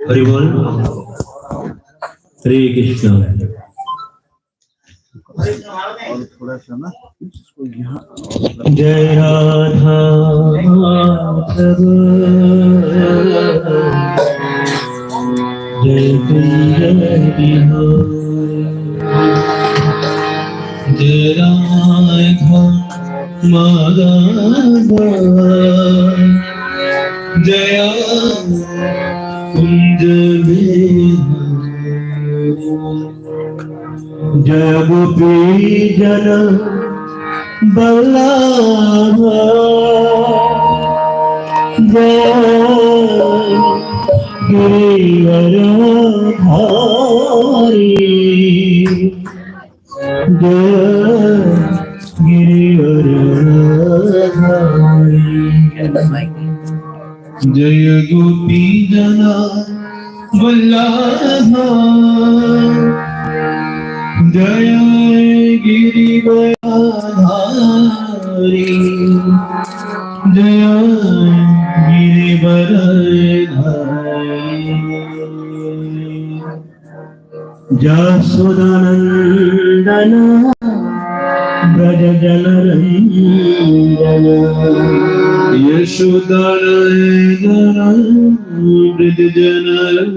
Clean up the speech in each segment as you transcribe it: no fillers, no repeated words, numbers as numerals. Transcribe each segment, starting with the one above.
हरि बोल। हरे कृष्ण। और थोड़ा सा ना इसको यहाँ जय राधा माधव जय कुंज बिहारी जय राधा माधव जय कुंज जय गोपी जन बल्लभ जय गिरिवर धारी जय गिरिवर धारी जय गोपी जन बल्लभ जय गिरिवर धारी जय गिरिवर धारी जसोदानंदन ब्रज जनरंजन यशोदानंदन ब्रज जनरंजन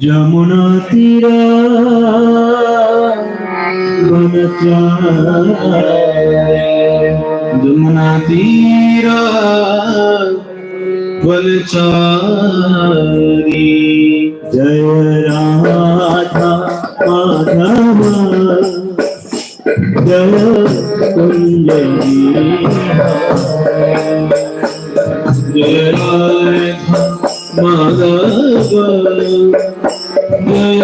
जमुना तीरा जमुना तीरा वनचारी जय राधा माधव जय कुंज जय राधा माधव जय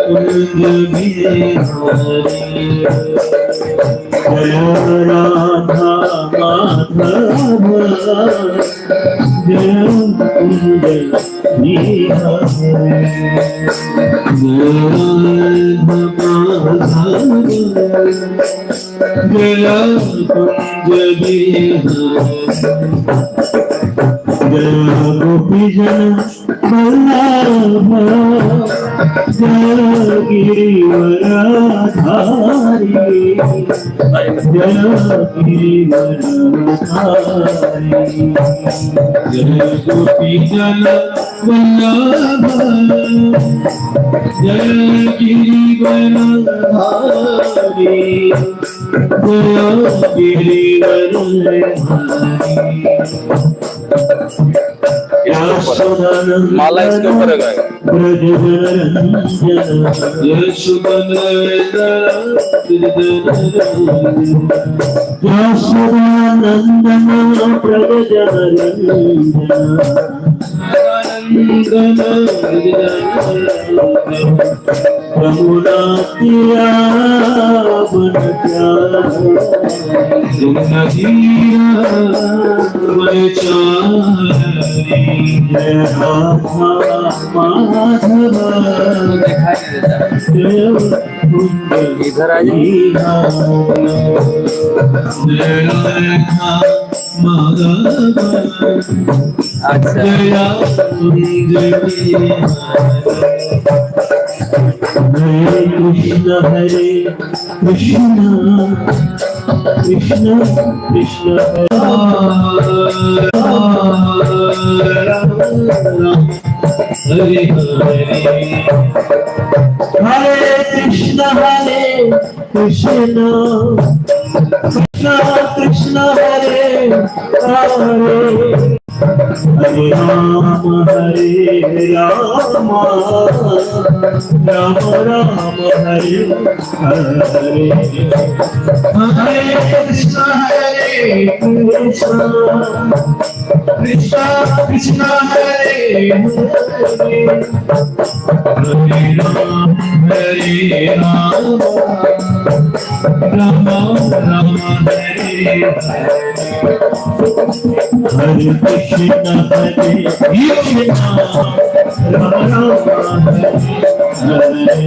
कुंज बिहारी जय राधा माधव जय कुंज बिहारी जय कुंज बिहारी जय गोपी जन बल्लभ जय गिरिवर धारी जय गिरिवर धारी जय गोपी जन बल्लभ जय गिरिवर धारी जय गिरिवर धारी माला इसके ऊपर है ब्रज जनरंजन यशोदानंदन ब्रज जनरंजन यमुना तीरा जय राधा माधव इधर आ जाइए। जय राधा माधव अच्छा जय कुंज हरे कृष्ण कृष्ण कृष्ण हरे हरे कृष्ण कृष्ण कृष्ण हरे हरे हरे राम राम राम हरे हरे हरे कृष्ण कृष्ण कृष्ण हरे हरे हरे राम राम राम हरे हरे कृष्ण राम राम हरे Hare Krishna, Hare Krishna, Hare Ram,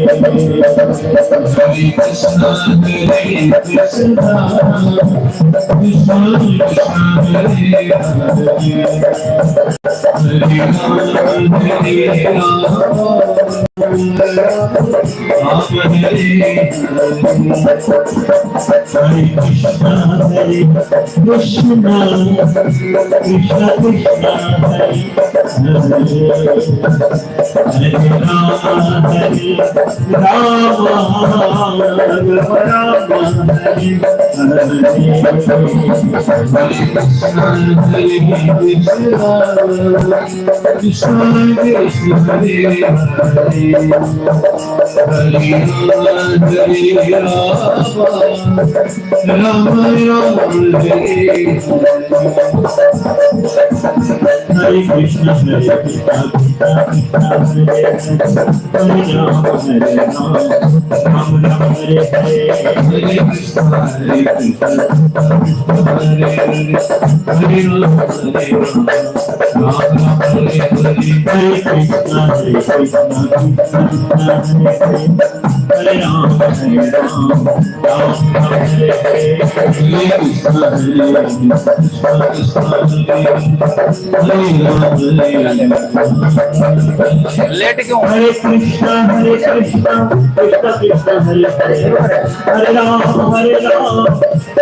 Hare Ram, Ram Ram Hare Hare, Hare Krishna, Hare Krishna, Hare Hare, Hare Ram, Hare Ram, Ram Ram Hare Hare, Hare Krishna, Hare Krishna, Krishna Krishna Hare Hare, Hare Ram, Hare Ram, Ram Ram Hare Hare, Hare Krishna, Hare Krishna, Krishna Krishna Hare Hare, late क्यों? Hare Krishna, Hare Krishna, Krishna Krishna Hare Hare, Hare Ram, Hare Ram,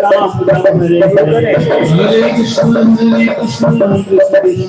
Ram Ram Hare Hare, Hare Krishna, Hare Krishna, Krishna Krishna Hare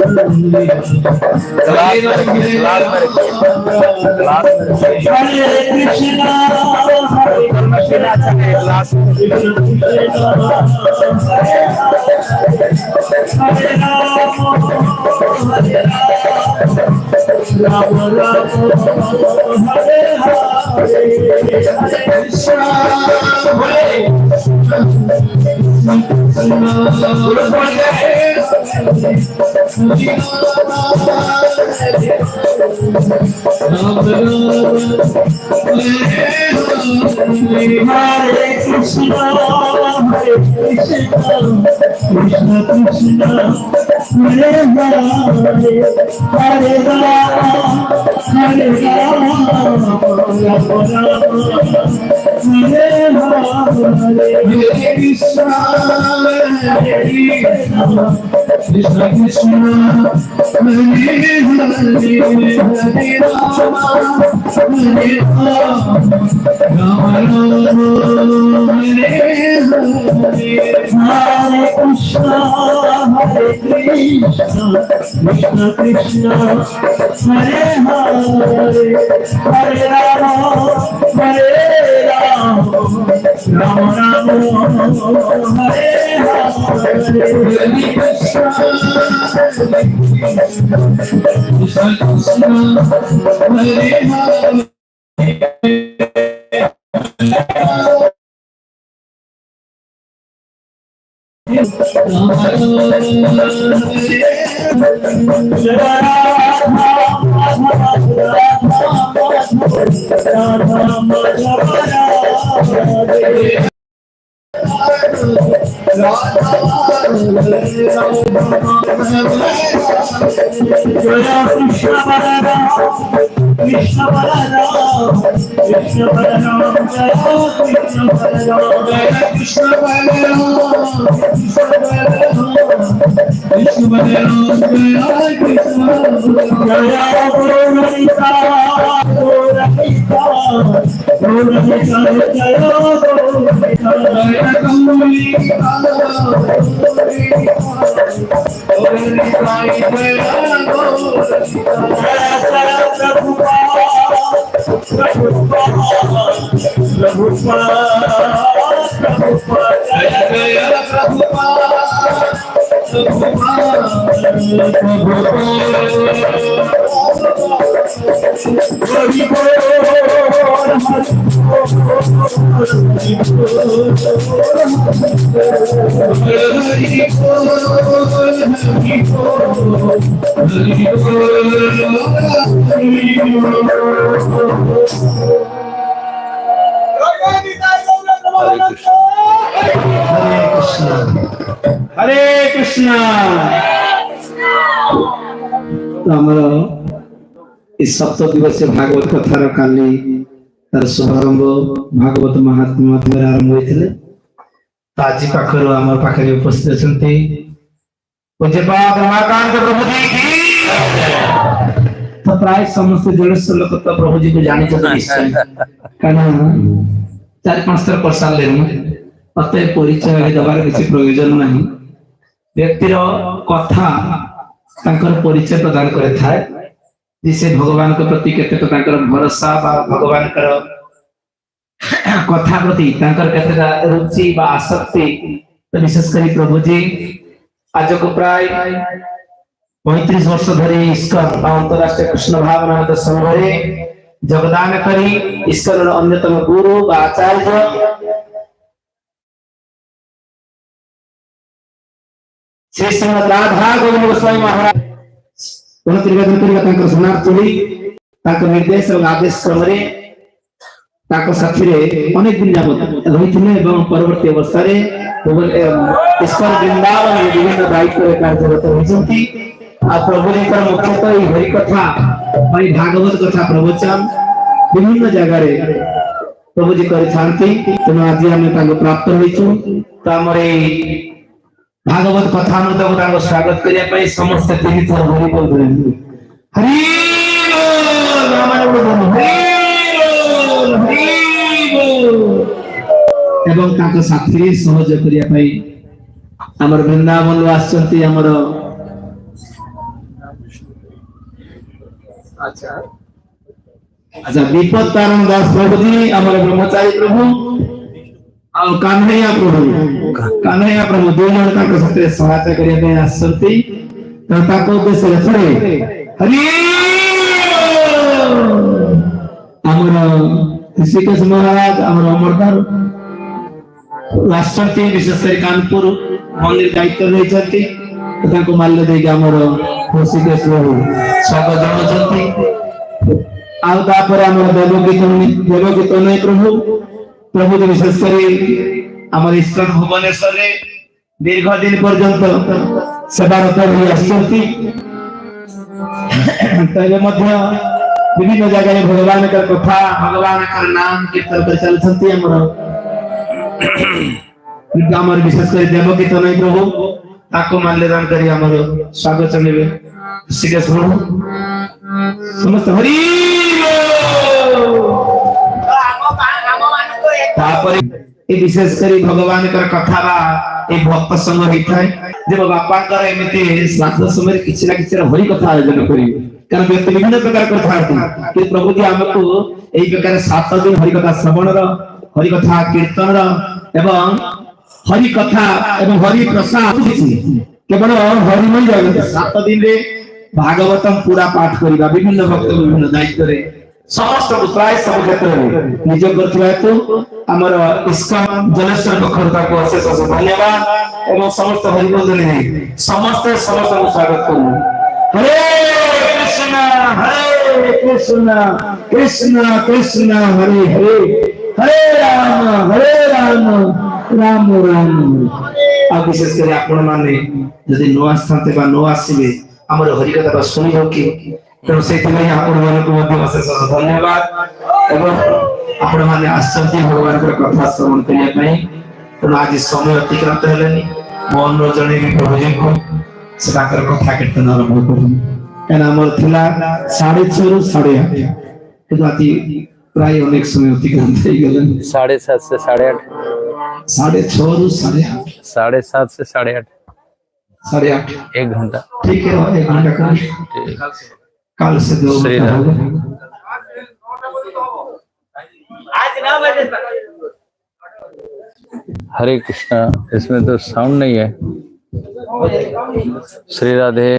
Hare Krishna. तो हमारा इस सप्त दिवसीय भागवत कथार काली तार शुभारंभ भागवत महात्मा माध्यम आरंभ होते आज पाखर आम पाखे उपस्थित अच्छा पूज्यपाद रमाकांत प्रभु जी की तो प्राय समस्त 150 लोक तो प्रभु जी को जानी निश्चय कारण 4-5 थर कर सारे अतः परिचय देवार किसी प्रयोजन नहीं व्यक्तिर कथा परिचय प्रदान करे थाए जिसे भगवान के प्रति केतेक भरोसा भगवान कथा प्रति रुचि आसक्ति तो विशेषकर प्रभु जी आज को प्राय 35 वर्ष धरी इस्कन अंतरराष्ट्रीय कृष्ण भावनामृत संघ योगदान करी इस्कन अन्यतम गुरु आचार्य श्री श्रीमद राधा गोविंद गोस्वामी महाराज निर्देश और आदेश क्रम साथी अनेक दिन रही परवर्ती अवस्था वृंदावन विभिन्न दायित्व कार्यरत होती प्रभु जी मुख्यतः हरिकथा भागवत कथा प्रवचन विभिन्न जगह प्रभु जी करें तेणु आज आम प्राप्त होइछु भागवत कथामृत को स्वागत करने समस्त 3 थर हरि बोल हरि एवं ताको साथी सहयोग करने आमर वृंदावन आसचंती आमर अच्छा अच्छा विपद तारण दास प्रभु जी आमर ब्रह्मचारी प्रभु और कान्हैया प्रभु 2 जन ताको साथे सहायता करने आसचंती तो ताको उद्देश्य रखरे हरि आमर ऋषिकेश महाराज आमर अमरदार राष्ट्रपति विशेषकर कानपुर मंदिर दायित्व नहीं माल्य दे ऋषिकेश बाबू स्वागत जनाती देवकी तनय प्रभु प्रभु विशेषकर आम इस्कन भुवनेश्वर दीर्घ दिन पर्यंत सेवारत विभिन्न जगह भगवान का कथा भगवान का नाम कीर्तन कर चलती विशेषकर देवकी तनय प्रभु ताको माल्यदान करी हमर स्वागत चलेबे ऋषिकेश प्रभु समस्त हरि विशेष करी भगवान कर कथा बा ए भक्त संग हिताय जब बापा कर एमिति श्राद्ध समय किछि ना किछि हरि कथा आयोजन करी कारण व्यक्ति विभिन्न प्रकार कथा कि प्रभु जी हमको एई प्रकार 7 दिन हरि कथा श्रवण रो हरि कथा कीर्तन रो एवं हरि कथा एवं हरि प्रसाद केवल हरिमय जगत 7 दिन रे भागवतम पूरा पाठ करिबा विभिन्न भक्त विभिन्न दायित्व रे समस्त प्राय सब क्षेत्र रे निज करथि हेतु हमर इस्कन जलेश्वर बखरता को अशेष धन्यवाद एवं समस्त हरिबोधन ने समस्त को स्वागत करू हरे कृष्ण कृष्ण कृष्ण हरे हरे हरे राम राम राम आ विशेष कर आपण माने यदि नो आस्थाते बा नो आसीबे हमर हरि कथा सुनि हो कि तेणु से आपण मान को मध्य अशेष धन्यवाद एवं आपण माने आश्चर्य भगवान कर कथा श्रवण करिया पई तेणु आज समय अतिक्रांत हेलेनी मन रो जणे भी प्रभु जी को से ताकर कथा कीर्तन आरंभ करू एना हमर थिला 6:30 ରୁ 8:30 किंतु अति प्राय अनेक समय अतिक्रांत हो गलन 7:30 से 8:30 6:30 ରୁ 8:30 7:30 से 8:30 8:30 1 घंटा ठीक है 1 घंटा का कल से 2 घंटा होगा आज 9 बजे तक हरे कृष्णा इसमें तो साउंड नहीं है श्री राधे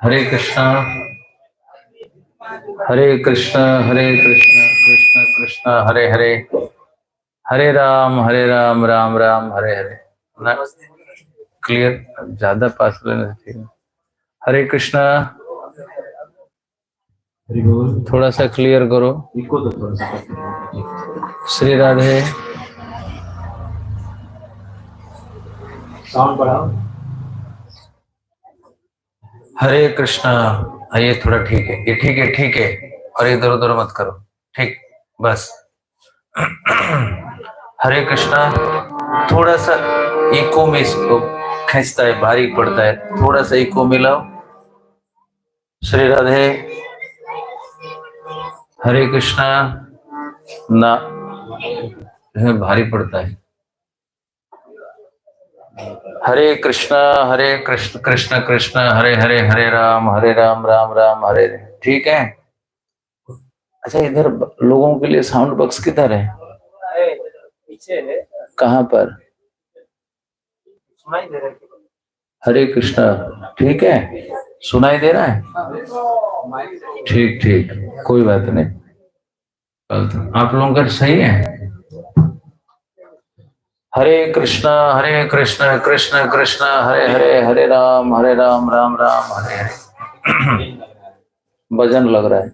हरे कृष्णा कृष्ण कृष्ण हरे हरे हरे राम राम राम हरे हरे ना क्लियर ज्यादा पास लेने से ठीक है हरे कृष्णा थोड़ा सा क्लियर करो श्री राधे साउंड बढ़ाओ हरे कृष्णा। ये थोड़ा ठीक है, ये ठीक है, ठीक है। और इधर उधर मत करो, ठीक, बस। हरे कृष्णा। थोड़ा सा इको में इसको खींचता है, भारी पड़ता है, थोड़ा सा इको मिलाओ। श्री राधे। हरे कृष्णा। ना, भारी पड़ता है। हरे कृष्ण कृष्ण कृष्ण हरे हरे, हरे राम राम राम हरे हरे। ठीक है। अच्छा, इधर लोगों के लिए साउंड बॉक्स किधर है? पीछे है। कहाँ पर? सुनाई दे रहा है? हरे कृष्णा। ठीक है, सुनाई दे रहा है? ठीक ठीक, कोई बात नहीं। आप लोगों का सही है। हरे कृष्णा कृष्ण कृष्ण हरे हरे, हरे राम राम राम हरे हरे। भजन लग रहा है।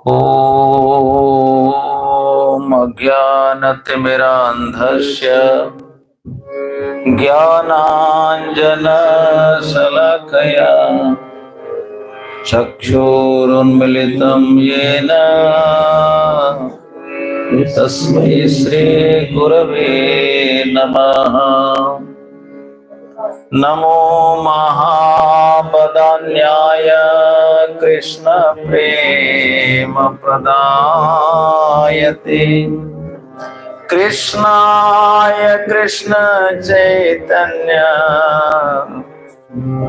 ओम अज्ञानतिमिरान्धस्य ज्ञानाञ्जनशलाकया चक्षुरुन्मिलितं येन तस्मै श्रीगुरवे नमः। नमो महापदान्याय कृष्ण प्रेम प्रदायते कृष्णाय कृष्ण चैतन्य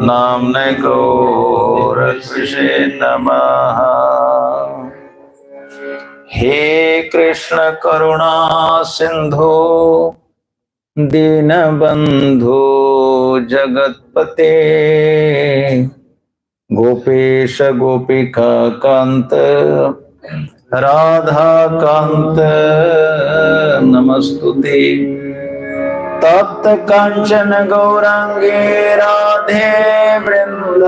नाम्ने गौरकृष्णे नमः। हे कृष्ण करुणा सिंधु दीनबंधु जगतपते गोपेश गोपिका कांत राधा कांत नमस्तुते। तप्त कांचन गौरांगे राधे वृंदावनेश्वरी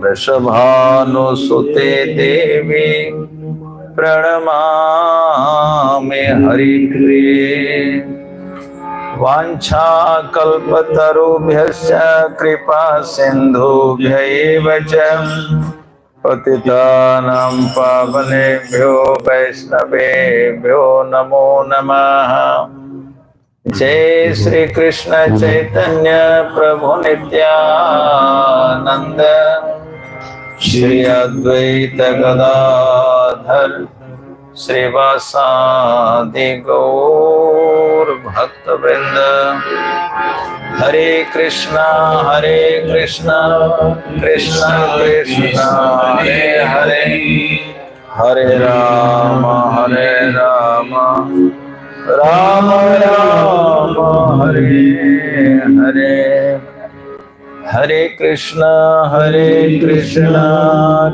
वृषभानुसुते देवी प्रणमामि हरिप्रिये। वाञ्छाकल्पतरुभ्यश्च कृपा सिन्धुभ्यैव च पतितानां पावनेभ्यो वैष्णवेभ्यो नमो नमः। जय श्री कृष्ण चैतन्य प्रभु नित्यानंद श्री अद्वैत गदाधर श्रीवासादि गौर भक्त वृंद। हरे कृष्णा कृष्ण कृष्ण हरे हरे, हरे राम राम राम हरे हरे। हरे कृष्णा कृष्ण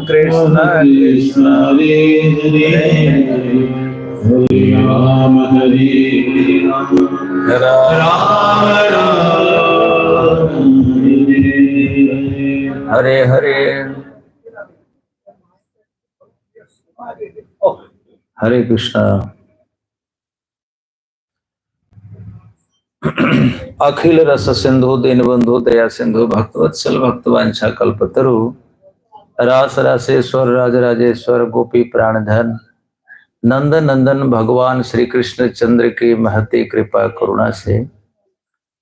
कृष्ण हरे हरे, हरे राम राम राम हरे हरे। हरे कृष्णा। अखिल रस सिंधु दीनबंधु दया सिंधु भक्तवत्सल भक्तवांछा कल्पतरु रास रासेश्वर राजराजेश्वर गोपी प्राणधन नंद नंदन भगवान श्री कृष्ण चंद्र की महती कृपा करुणा से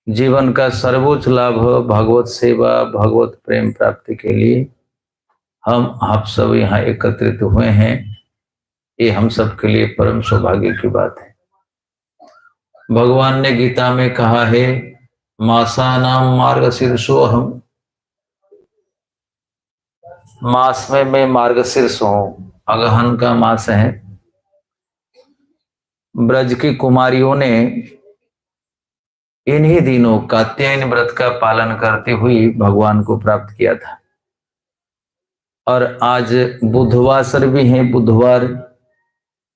जीवन का सर्वोच्च लाभ भगवत सेवा भगवत प्रेम प्राप्ति के लिए हम आप सब यहाँ एकत्रित हुए हैं। ये हम सब के लिए परम सौभाग्य की बात है। भगवान ने गीता में कहा है, मासानाम मार्गशीर्षोऽहम्, मास में मैं मार्गशीर्ष हूं। अगहन का मास है। ब्रज की कुमारियों ने इन्हीं दिनों कात्यायन व्रत का पालन करते हुए भगवान को प्राप्त किया था। और आज बुधवासर भी है। बुधवार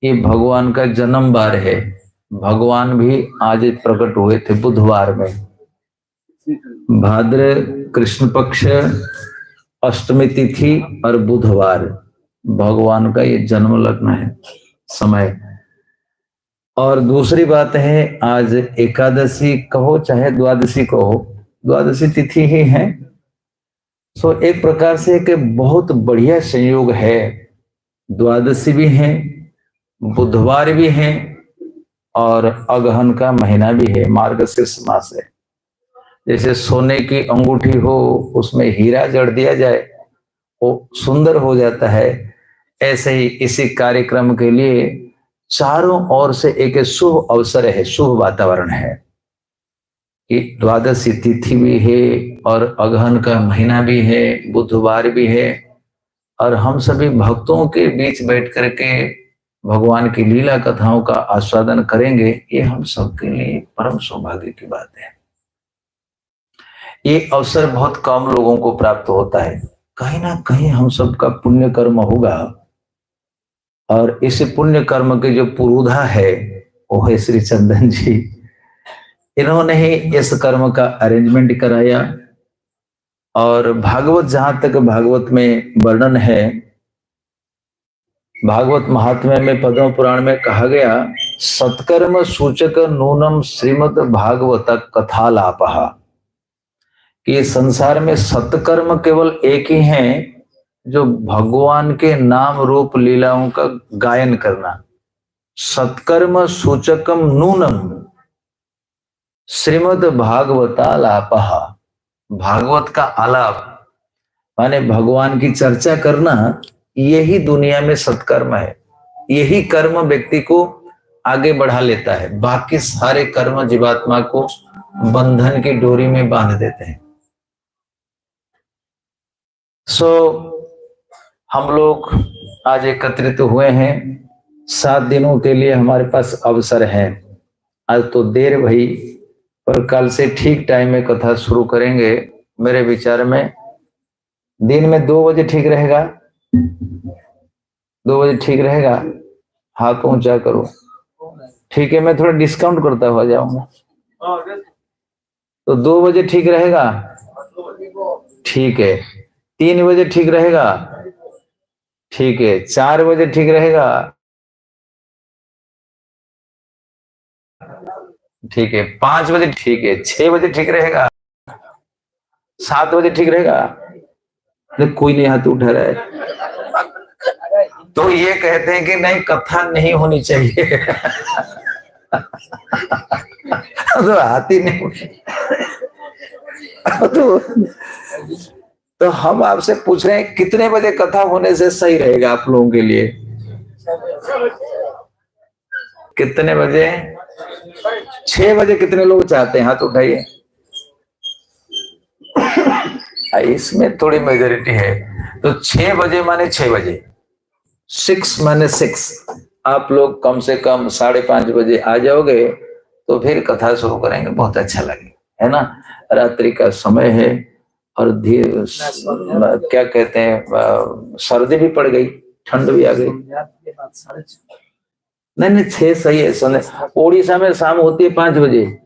ये भगवान का जन्म वार है। भगवान भी आज प्रकट हुए थे बुधवार में। भाद्र कृष्ण पक्ष अष्टमी तिथि और बुधवार भगवान का ये जन्म लग्न है समय। और दूसरी बात है, आज एकादशी कहो चाहे द्वादशी कहो, द्वादशी तिथि ही है। सो एक प्रकार से एक बहुत बढ़िया संयोग है, द्वादशी भी है, बुधवार भी है और अगहन का महीना भी है, मार्गशीर्ष मास है। जैसे सोने की अंगूठी हो, उसमें हीरा जड़ दिया जाए, वो सुंदर हो जाता है। ऐसे ही इसी कार्यक्रम के लिए चारों ओर से एक शुभ अवसर है, शुभ वातावरण है कि द्वादशी तिथि भी है और अगहन का महीना भी है, बुधवार भी है, और हम सभी भक्तों के बीच बैठ करके भगवान की लीला कथाओं का आस्वादन करेंगे। ये हम सबके लिए परम सौभाग्य की बात है। ये अवसर बहुत कम लोगों को प्राप्त होता है। कहीं ना कहीं हम सबका पुण्य कर्म होगा, और इस पुण्य कर्म के जो पुरोधा है वो है श्री चंदन जी। इन्होंने ही इस कर्म का अरेंजमेंट कराया। और भागवत, जहां तक भागवत में वर्णन है, भागवत महात्म्य में पद्म पुराण में कहा गया, सत्कर्म सूचक नूनम श्रीमद् भागवत कथालापहा, कि संसार में सत्कर्म केवल एक ही है, जो भगवान के नाम रूप लीलाओं का गायन करना। सत्कर्म सूचकम नूनम श्रीमद् भागवतालापहा, भागवत का आलाप माने भगवान की चर्चा करना, यही दुनिया में सत्कर्म है। यही कर्म व्यक्ति को आगे बढ़ा लेता है। बाकी सारे कर्म जीवात्मा को बंधन की डोरी में बांध देते हैं। हम लोग आज एकत्रित हुए हैं, 7 दिनों के लिए हमारे पास अवसर है। आज तो देर भई, पर कल से ठीक टाइम में कथा शुरू करेंगे। मेरे विचार में दिन में 2 बजे ठीक रहेगा, 2 बजे ठीक रहेगा। हाथ ऊंचा करो। ठीक है, मैं थोड़ा डिस्काउंट करता हुआ जाऊंगा, तो 2 बजे ठीक रहेगा। ठीक है, 3 बजे ठीक रहेगा। ठीक है, 4 बजे ठीक रहेगा। ठीक है, 5 बजे ठीक है, 6 बजे ठीक रहेगा, 7 बजे ठीक रहेगा। कोई नहीं हाथ उठा रहा है, तो ये कहते हैं कि नहीं, कथा नहीं होनी चाहिए। तो हाथ ही नहीं उठे। तो हम आपसे पूछ रहे हैं, कितने बजे कथा होने से सही रहेगा आप लोगों के लिए? कितने बजे? 6 बजे कितने लोग चाहते हैं? हाथ उठाइए। इसमें थोड़ी मेजोरिटी है, तो 6 बजे माने 6 बजे, 6 माने 6। आप लोग कम से कम 5:30 बजे आ जाओगे तो फिर कथा शुरू करेंगे, बहुत अच्छा लगे, है ना। रात्रि का समय है और धीरे क्या कहते हैं, सर्दी भी पड़ गई, ठंड भी आ गई। नहीं, 6 सही है। उड़ीसा में शाम होती है 5 बजे।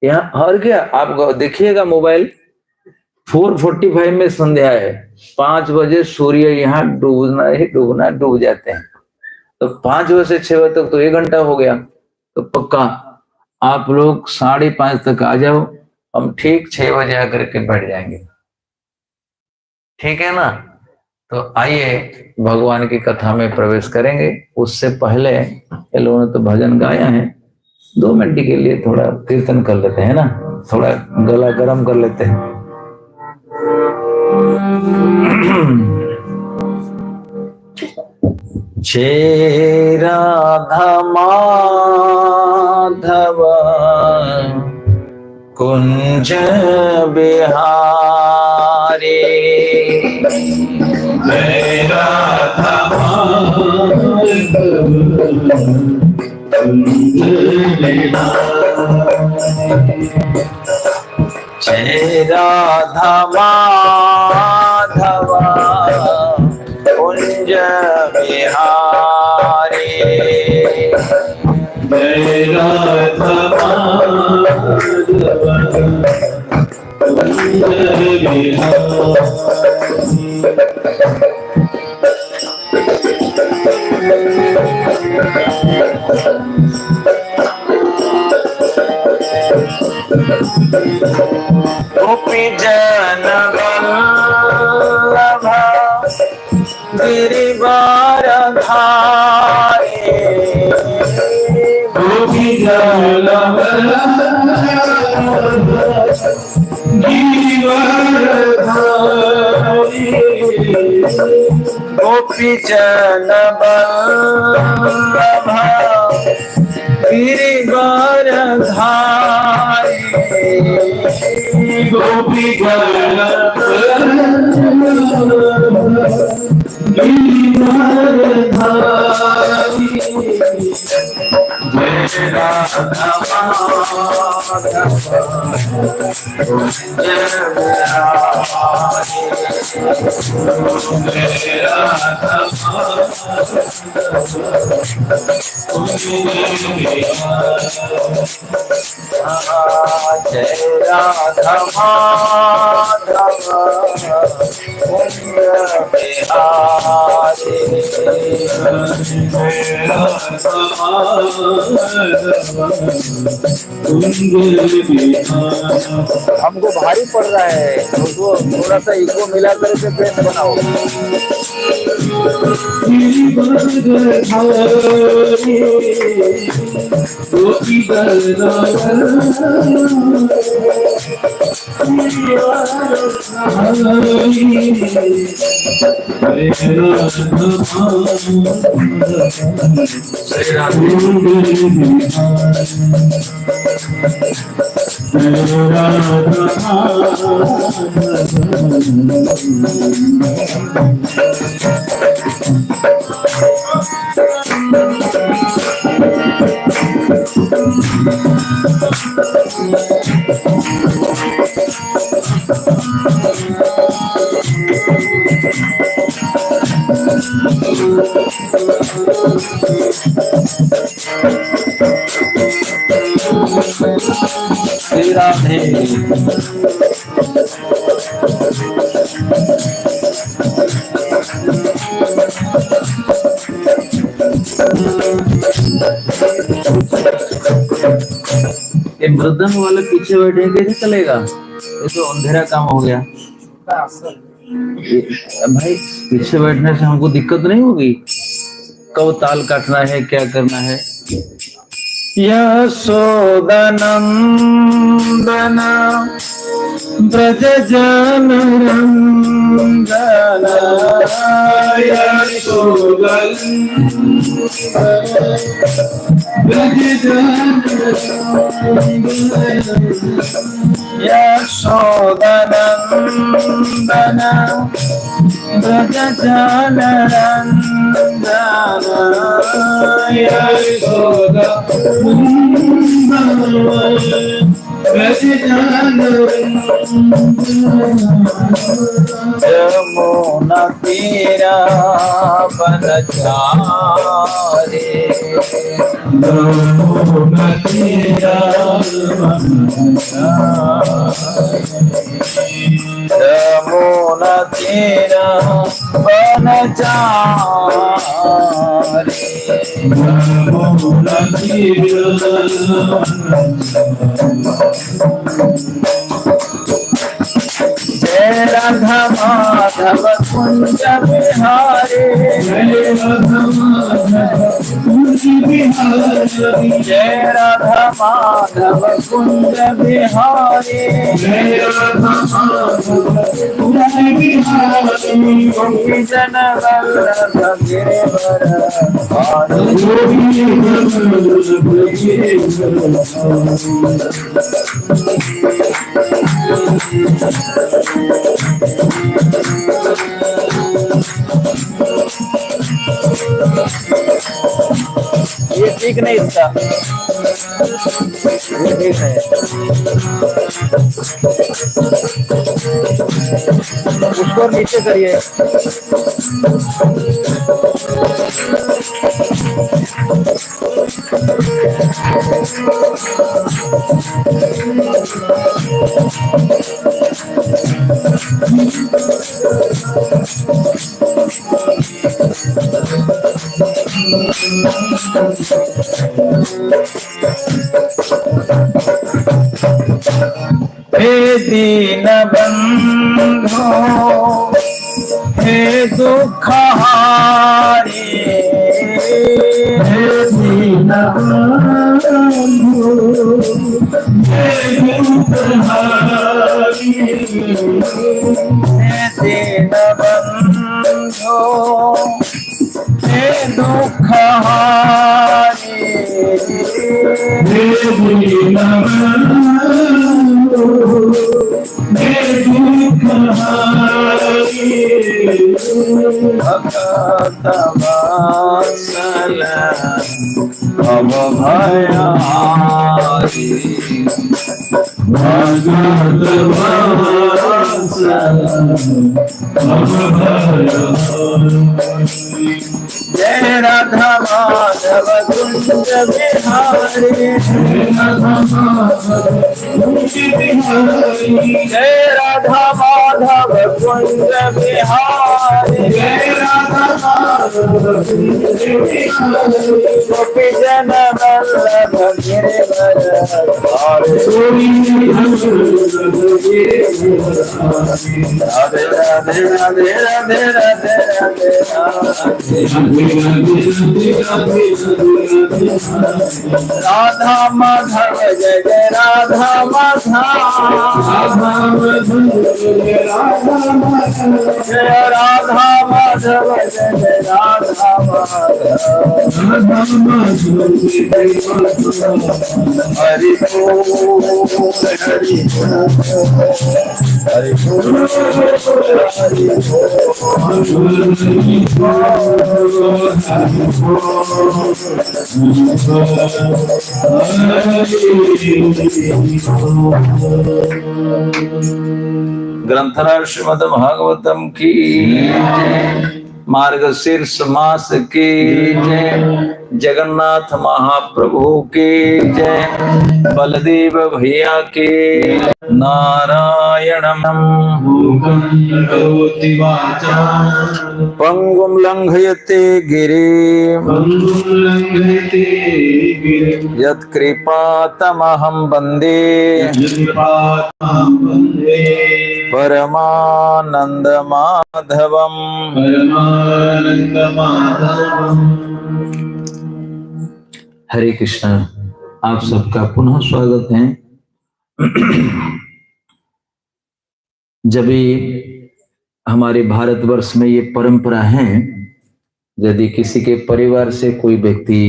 यहाँ और क्या, आप देखिएगा मोबाइल, 4:45 में संध्या है, 5 बजे सूर्य यहाँ डूब जाते हैं। तो 5 बजे से 6 बजे तक तो 1 घंटा हो गया। तो पक्का आप लोग 5:30 तक आ जाओ, हम ठीक 6 बजे आकर के बैठ जाएंगे, ठीक है ना। तो आइए भगवान की कथा में प्रवेश करेंगे। उससे पहले ये लोगों ने तो भजन गाया है, 2 मिनट के लिए थोड़ा कीर्तन कर लेते हैं ना, थोड़ा गला गर्म कर लेते हैं। जय राधा माधव कुंज बिहारी, जय राधा माधव कुंज बिहारी, जय राधा माधव कुंज बिहारी, जय राधा माधव कुंज बिहारी। गिरिवर धारे गोपी जल गोपी जन बल्लभा गिरिवर धारे गोपी जल जय राधा जय राधा माधव कुंज हमको भारी पड़ रहा है, उसको थोड़ा सा इको मिला करके पेट बनाओ। श्री राधे ये मृदंग वाले पीछे बैठे कैसे चलेगा? ये तो अंधेरा काम हो गया। भाई पीछे बैठने से हमको दिक्कत नहीं होगी? कब ताल काटना है, क्या करना है? यशोदनंदन ब्रज जनरंजन यशोदनंदन ब्रज जनरंजन यमुना तीरा बनचारे यमुना तीरा यमुना तीरा बनचारे यमुना तीरा जय राधा माधव कुंज बिहारी जय राधा माधव कुंज बिहारी गोपी जन वल्लभ गिरिवर ये ठीक नहीं इसका, ये ठीक है। उसको नीचे करिए। हे दीन बंधो हे दुख जय राधा माधव कुंज बिहारी, जय राधा माधव कुंज बिहारी, गोपी जन वल्लभ गिरिवर धारी। राधे राधे राधे राधे राधे राधे राधा माधव जय जय राधा माधव, जय राधा माधव जय जय राधा माधव। हरि बोल हरि हरि बोल हरि ग्रंथराज श्रीमद् भागवतम की जय, मार्गशीर्ष मास की जय, जगन्नाथ महाप्रभु की जय, बलदेव भैया की। नारायणं पंगुं लंघयते गिरिं यत्कृपातमहं वन्दे परमानन्दमाधवम्। हरे कृष्णा, आप सबका पुनः स्वागत है। जब हमारे भारतवर्ष में ये परंपरा है, यदि किसी के परिवार से कोई व्यक्ति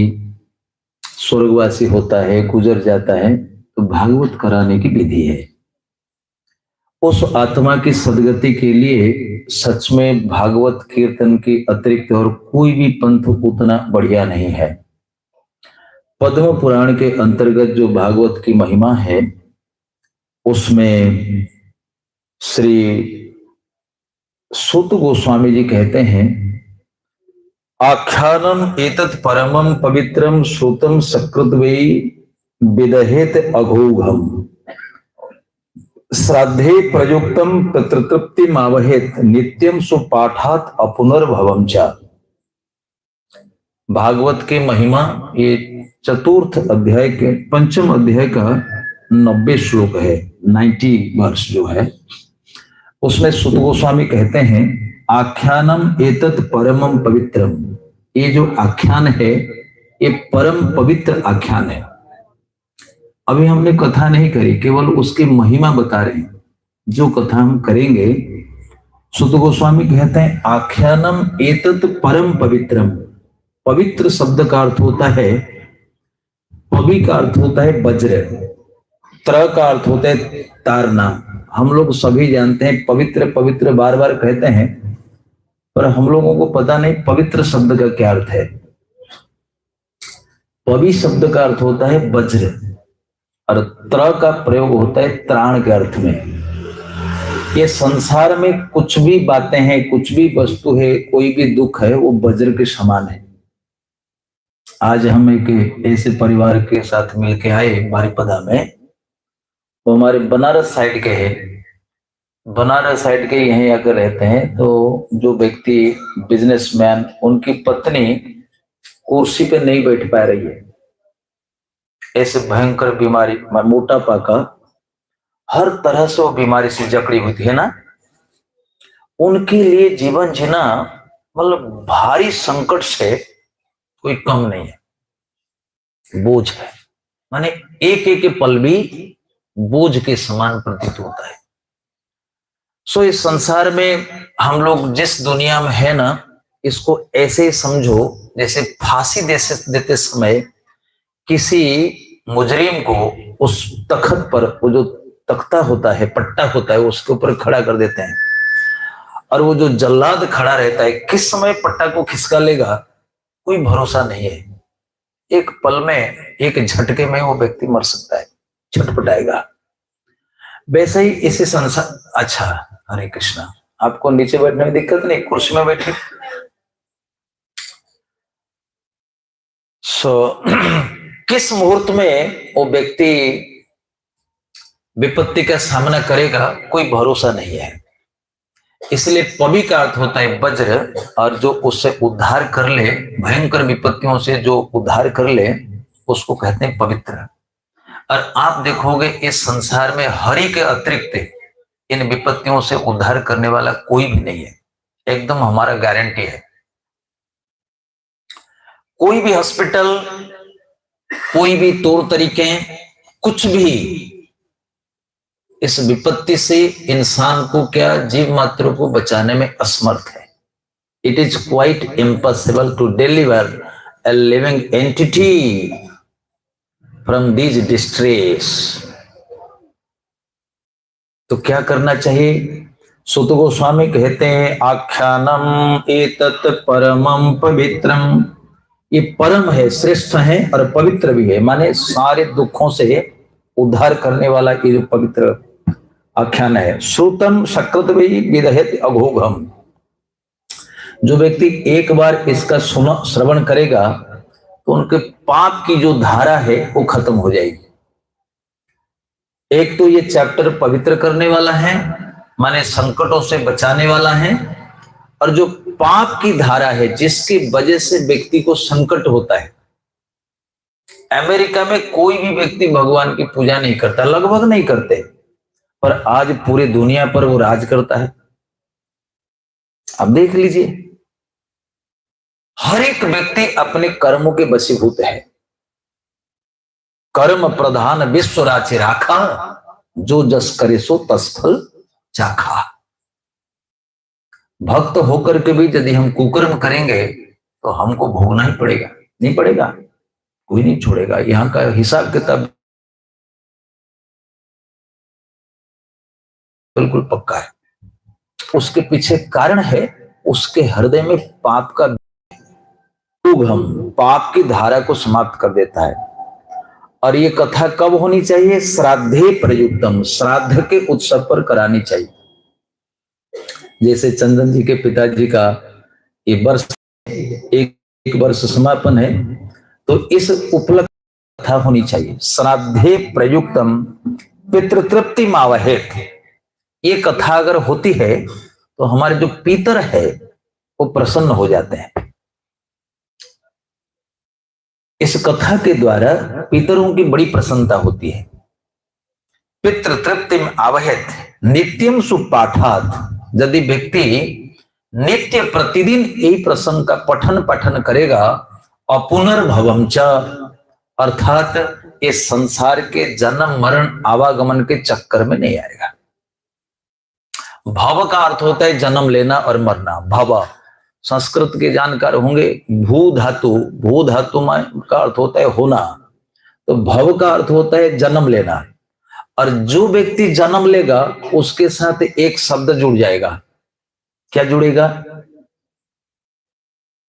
स्वर्गवासी होता है, गुजर जाता है, तो भागवत कराने की विधि है। उस आत्मा की सदगति के लिए सच में भागवत कीर्तन के अतिरिक्त और कोई भी पंथ उतना बढ़िया नहीं है। पद्म पुराण के अंतर्गत जो भागवत की महिमा है, उसमें श्री सूत गोस्वामी जी कहते हैं, आख्यानम एतत् परमं पवित्रम श्रुतम सकृत वै विदहेत अघोघम, श्राद्धे प्रयुक्तम पितृतृप्ति मावहेत नित्यम सुपाठात अपुनर्भवम च। भागवत की महिमा ये चतुर्थ अध्याय के पंचम अध्याय का 90 श्लोक है, 90 वर्ष जो है, उसमें सुत गोस्वामी कहते हैं, आख्यानम एतत् परमं पवित्रम। ये जो आख्यान है ये परम पवित्र आख्यान है। अभी हमने कथा नहीं करी, केवल उसकी महिमा बता रहे हैं। जो कथा हम करेंगे, सुत गोस्वामी कहते हैं, आख्यानम एतत् परम पवित्रम। पवित्र शब्द का अर्थ होता है, पवि का अर्थ होता है वज्र, त्र का अर्थ होता है तारना। हम लोग सभी जानते हैं पवित्र पवित्र बार बार कहते हैं, पर हम लोगों को पता नहीं पवित्र शब्द का क्या अर्थ है। पवि शब्द का अर्थ होता है वज्र और त्र का प्रयोग होता है त्राण के अर्थ में। ये संसार में कुछ भी बातें हैं, कुछ भी वस्तु है, कोई भी दुख है, वो वज्र के समान है। आज हम एक ऐसे परिवार के साथ मिलके आए बारिपदा में, वो हमारे बनारस साइड के हैं। बनारस साइड के यहीं आकर रहते हैं। तो जो व्यक्ति बिजनेसमैन, उनकी पत्नी कुर्सी पे नहीं बैठ पा रही है, ऐसे भयंकर बीमारी, मोटापा का हर तरह से वो बीमारी से जकड़ी हुई थी, है ना। उनके लिए जीवन जीना मतलब भारी संकट से कोई कम नहीं है। बोझ है, माने एक एक पल भी बोझ के समान प्रतीत होता है। सो इस संसार में हम लोग जिस दुनिया में है ना, इसको ऐसे ही समझो जैसे फांसी देते समय किसी मुजरिम को उस तख्त पर, वो जो तख्ता होता है, पट्टा होता है, उसके ऊपर खड़ा कर देते हैं, और वो जो जल्लाद खड़ा रहता है, किस समय पट्टा को खिसका लेगा कोई भरोसा नहीं है। एक पल में, एक झटके में वो व्यक्ति मर सकता है, छटपटाएगा। वैसे ही इसी संसार। अच्छा, हरे कृष्णा, आपको नीचे बैठने में दिक्कत नहीं, कुर्सी में बैठे। किस मुहूर्त में वो व्यक्ति विपत्ति का सामना करेगा कोई भरोसा नहीं है। इसलिए पवि का अर्थ होता है वज्र, और जो उससे उद्धार कर ले, भयंकर विपत्तियों से जो उद्धार कर ले उसको कहते हैं पवित्र। और आप देखोगे इस संसार में हरि के अतिरिक्त इन विपत्तियों से उद्धार करने वाला कोई भी नहीं है, एकदम हमारा गारंटी है। कोई भी हॉस्पिटल, कोई भी तौर तरीके, कुछ भी इस विपत्ति से इंसान को, क्या जीव मात्र को बचाने में असमर्थ है। It is quite impossible to deliver a living entity from this distress. तो क्या करना चाहिए? सुत गोस्वामी कहते हैं, आख्यानम एतत् परमं पवित्रम, ये परम है, श्रेष्ठ है और पवित्र भी है, माने सारे दुखों से उद्धार करने वाला ये जो पवित्र आख्यान है। श्रुतम सकृत विदहेत अघोघम, जो व्यक्ति एक बार इसका श्रवण करेगा तो उनके पाप की जो धारा है वो खत्म हो जाएगी। एक तो ये चैप्टर पवित्र करने वाला है, माने संकटों से बचाने वाला है, और जो पाप की धारा है जिसकी वजह से व्यक्ति को संकट होता है। अमेरिका में कोई भी व्यक्ति भगवान की पूजा नहीं करता, लगभग नहीं करते, पर आज पूरी दुनिया पर वो राज करता है। अब देख लीजिए, हर एक व्यक्ति अपने कर्मों के वशीभूत है। कर्म प्रधान विश्व राचे राखा, जो जस करे सो तस फल चाखा। भक्त होकर के भी यदि हम कुकर्म करेंगे तो हमको भोगना ही पड़ेगा। नहीं पड़ेगा? कोई नहीं छोड़ेगा। यहाँ का हिसाब किताब बिल्कुल पक्का है। उसके पीछे कारण है, उसके हृदय में पाप का हम पाप की धारा को समाप्त कर देता है। और ये कथा कब होनी चाहिए? श्राद्धे प्रयुक्तम, श्राद्ध के उत्सव पर करानी चाहिए। जैसे चंदन जी के पिताजी का ये वर्ष एक वर्ष समापन है, तो इस उपलक्ष्य कथा होनी चाहिए। श्राद्धे प्रयुक्तम पितृतृप्ति मावहेत, ये कथा अगर होती है तो हमारे जो पितर है वो प्रसन्न हो जाते हैं। इस कथा के द्वारा पितरों की बड़ी प्रसन्नता होती है। पितृतृप्तिम आवहेत नित्यम सुपाठात, यदि व्यक्ति नित्य प्रतिदिन यही प्रसंग का पठन करेगा, अपुनर्भवम च, अर्थात इस संसार के जन्म मरण आवागमन के चक्कर में नहीं आएगा। भव का अर्थ होता है जन्म लेना और मरना। भव संस्कृत के जानकार होंगे, भू धातु का अर्थ होता है होना, तो भव का अर्थ होता है जन्म लेना। और जो व्यक्ति जन्म लेगा उसके साथ एक शब्द जुड़ जाएगा। क्या जुड़ेगा?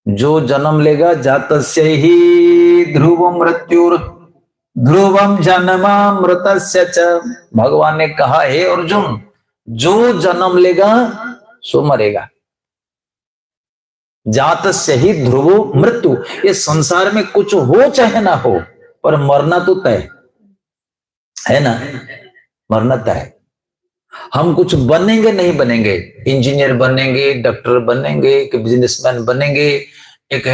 जो जन्म लेगा, जातस्य ही ध्रुवम मृत्युर ध्रुवम जन्मामृतस्य च। भगवान ने कहा, हे अर्जुन, जो जन्म लेगा सो मरेगा। जातस्य ही ध्रुवो मृत्यु, ये संसार में कुछ हो चाहे ना हो, पर मरना तो तय है ना, मरना तय है। हम कुछ बनेंगे नहीं बनेंगे, इंजीनियर बनेंगे, डॉक्टर बनेंगे, एक बिजनेसमैन बनेंगे, एक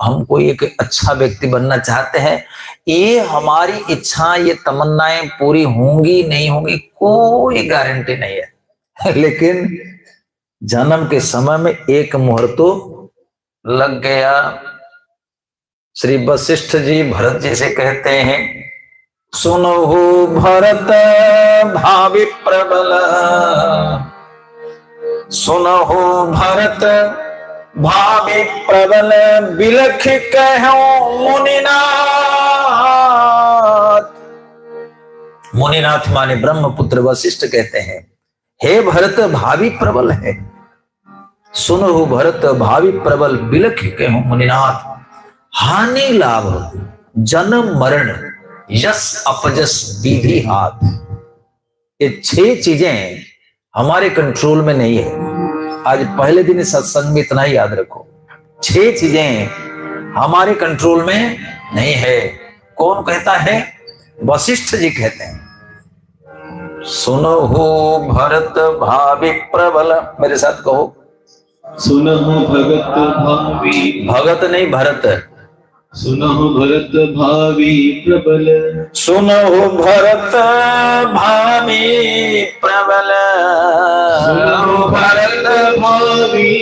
हम कोई एक अच्छा व्यक्ति बनना चाहते हैं, ये हमारी इच्छा, ये तमन्नाएं पूरी होंगी नहीं होंगी कोई गारंटी नहीं है। लेकिन जन्म के समय में एक मुहूर्त तो लग गया, श्री वशिष्ठ जी भरत जी से कहते हैं, सुनो भरत भावि प्रबल, सुनो भरत भावि प्रबल, बिलख कहो मुनिनाथ। मुनिनाथ माने ब्रह्मपुत्र वशिष्ठ कहते हैं, हे भरत भावी प्रबल है, सुनो भरत भावी प्रबल, बिलख कहो मुनिनाथ। हानि लाभ जन्म मरण यश अपजस विधि हाथ, ये 6 चीजें हमारे कंट्रोल में नहीं है। आज पहले दिन सत्संग में इतना ही याद रखो, 6 चीजें हमारे कंट्रोल में नहीं है। कौन कहता है? वशिष्ठ जी कहते हैं, सुनो हो भरत भावी प्रबल। मेरे साथ कहो, सुनहु भगत भावी, भगत नहीं भरत, सुनहु भरत भावी प्रबल, सुनो भरत भावी प्रबल, सुनहु भरत भावी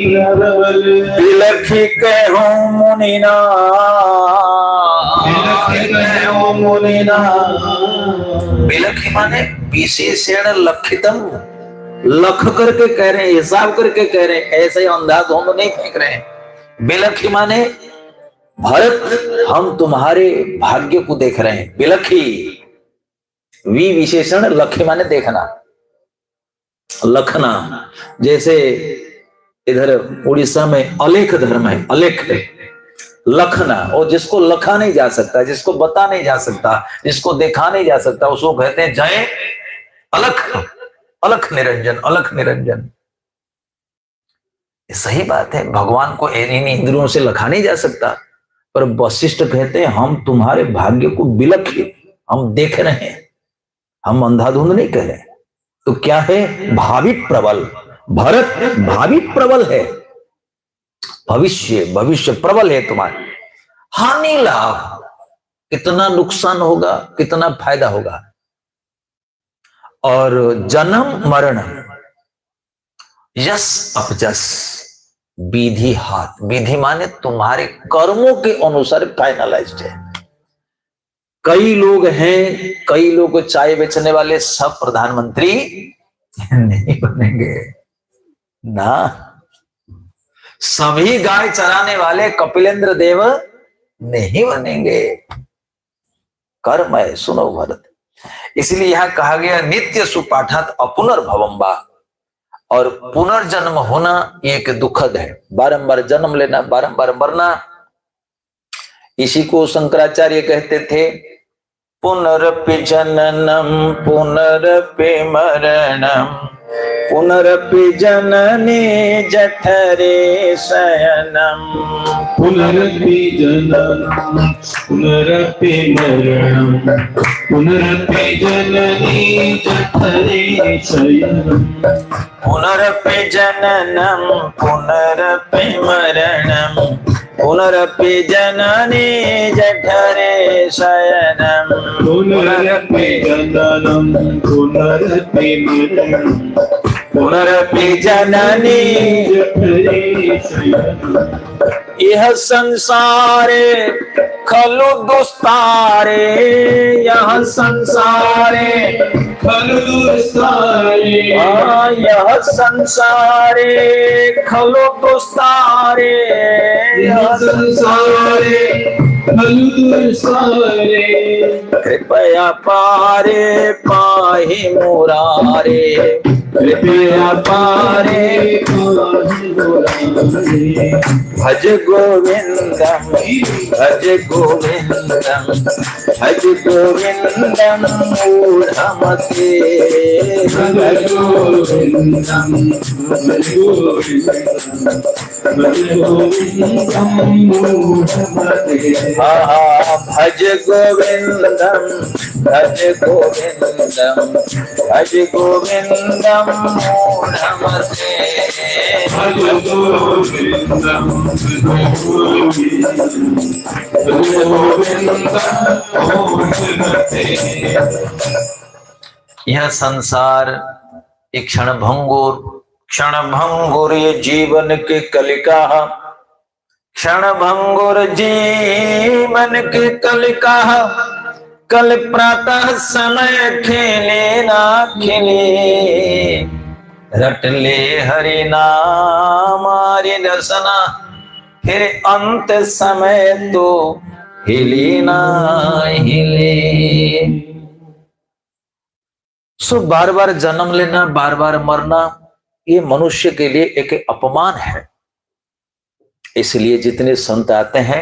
प्रबल, बिलख कहो मुनिनाथ, बिलख कहो मुनिनाथ। बिलख माने विशेषण लक्षितम, लख करके कह रहे हैं, हिसाब करके कह रहे हैं, ऐसे ही अंधाधुंध नहीं फेंक रहे हैं। बिलखी माने भरत हम तुम्हारे भाग्य को देख रहे हैं। बिलखी वी विशेषण, लखी माने देखना, लखना। जैसे इधर उड़ीसा में अलेख धर्म है, अलेख लखना, और जिसको लखा नहीं जा सकता, जिसको बता नहीं जा सकता, जिसको देखा नहीं जा सकता, उसको कहते हैं जय अलख, अलख निरंजन, अलख निरंजन। सही बात है, भगवान को इन इंद्रियों से लखा नहीं जा सकता, पर वशिष्ठ कहते हैं हम तुम्हारे भाग्य को बिलख हम देख रहे हैं, हम अंधाधुंध नहीं कह रहे। तो क्या है? भावी प्रबल, भरत भावी प्रबल है, भविष्य भविष्य प्रबल है तुम्हारे। हानि लाभ, कितना नुकसान होगा, कितना फायदा होगा। और जन्म मरण यश अपजस विधि हाथ, विधि माने तुम्हारे कर्मों के अनुसार फाइनलाइज्ड है। कई लोग हैं, कई लोग चाय बेचने वाले सब प्रधानमंत्री नहीं बनेंगे ना, सभी गाय चराने वाले कपिलेंद्र देव नहीं बनेंगे। कर्म है, सुनो भरत। इसलिए यहां कहा गया नित्य सुपाठात अपुनर्भवम वा, और पुनर्जन्म होना एक दुखद है, बारंबार जन्म लेना, बारंबार मरना। इसी को शंकराचार्य कहते थे, पुनरपि जननम पुनरपि मरणम, पुनरपि जननी जठरे शयनम, पुनरपि जननम पुनरपि मरणम, पुनरपि जननी जठरे शयनम, पुनरपि जननम पुनरपि मरणम, पुनरपि जननी जठरे शयनम, पुनरपि जननम पुनरपि मरणम, पुनरपि जननी जठरे शयनम। यह संसारे खलु दुस्तारे, यह संसारे खलु दुस्तारे, यह संसारे खलु दुस्तारे, यह संसारे खलु दुस्तारे, कृपया पारे पाहि मुरारे, कृपया पारे भज गोविंदम, भज गोविंदम, भज गोविंदम मूढ़मते, भज गोविंदम, भज गोविंदम, भज गोविंदम मूढ़मते। भज गोविंदम, भज गोविंदम, भज गोविंदम मूढ़मते, भज गोविंदम, भज गोविंदम मूढ़मते। यह संसार एक क्षण भंगुर ये जीवन के कलिका, क्षण भंगुर जीवन के कल का, कल प्रातः समय खेले ना खिले, रट ले हरि नाम हरि रसना, फिर अंत समय तो हिले ना हिले। सो बार बार जन्म लेना, बार बार मरना, ये मनुष्य के लिए एक अपमान है। इसलिए जितने संत आते हैं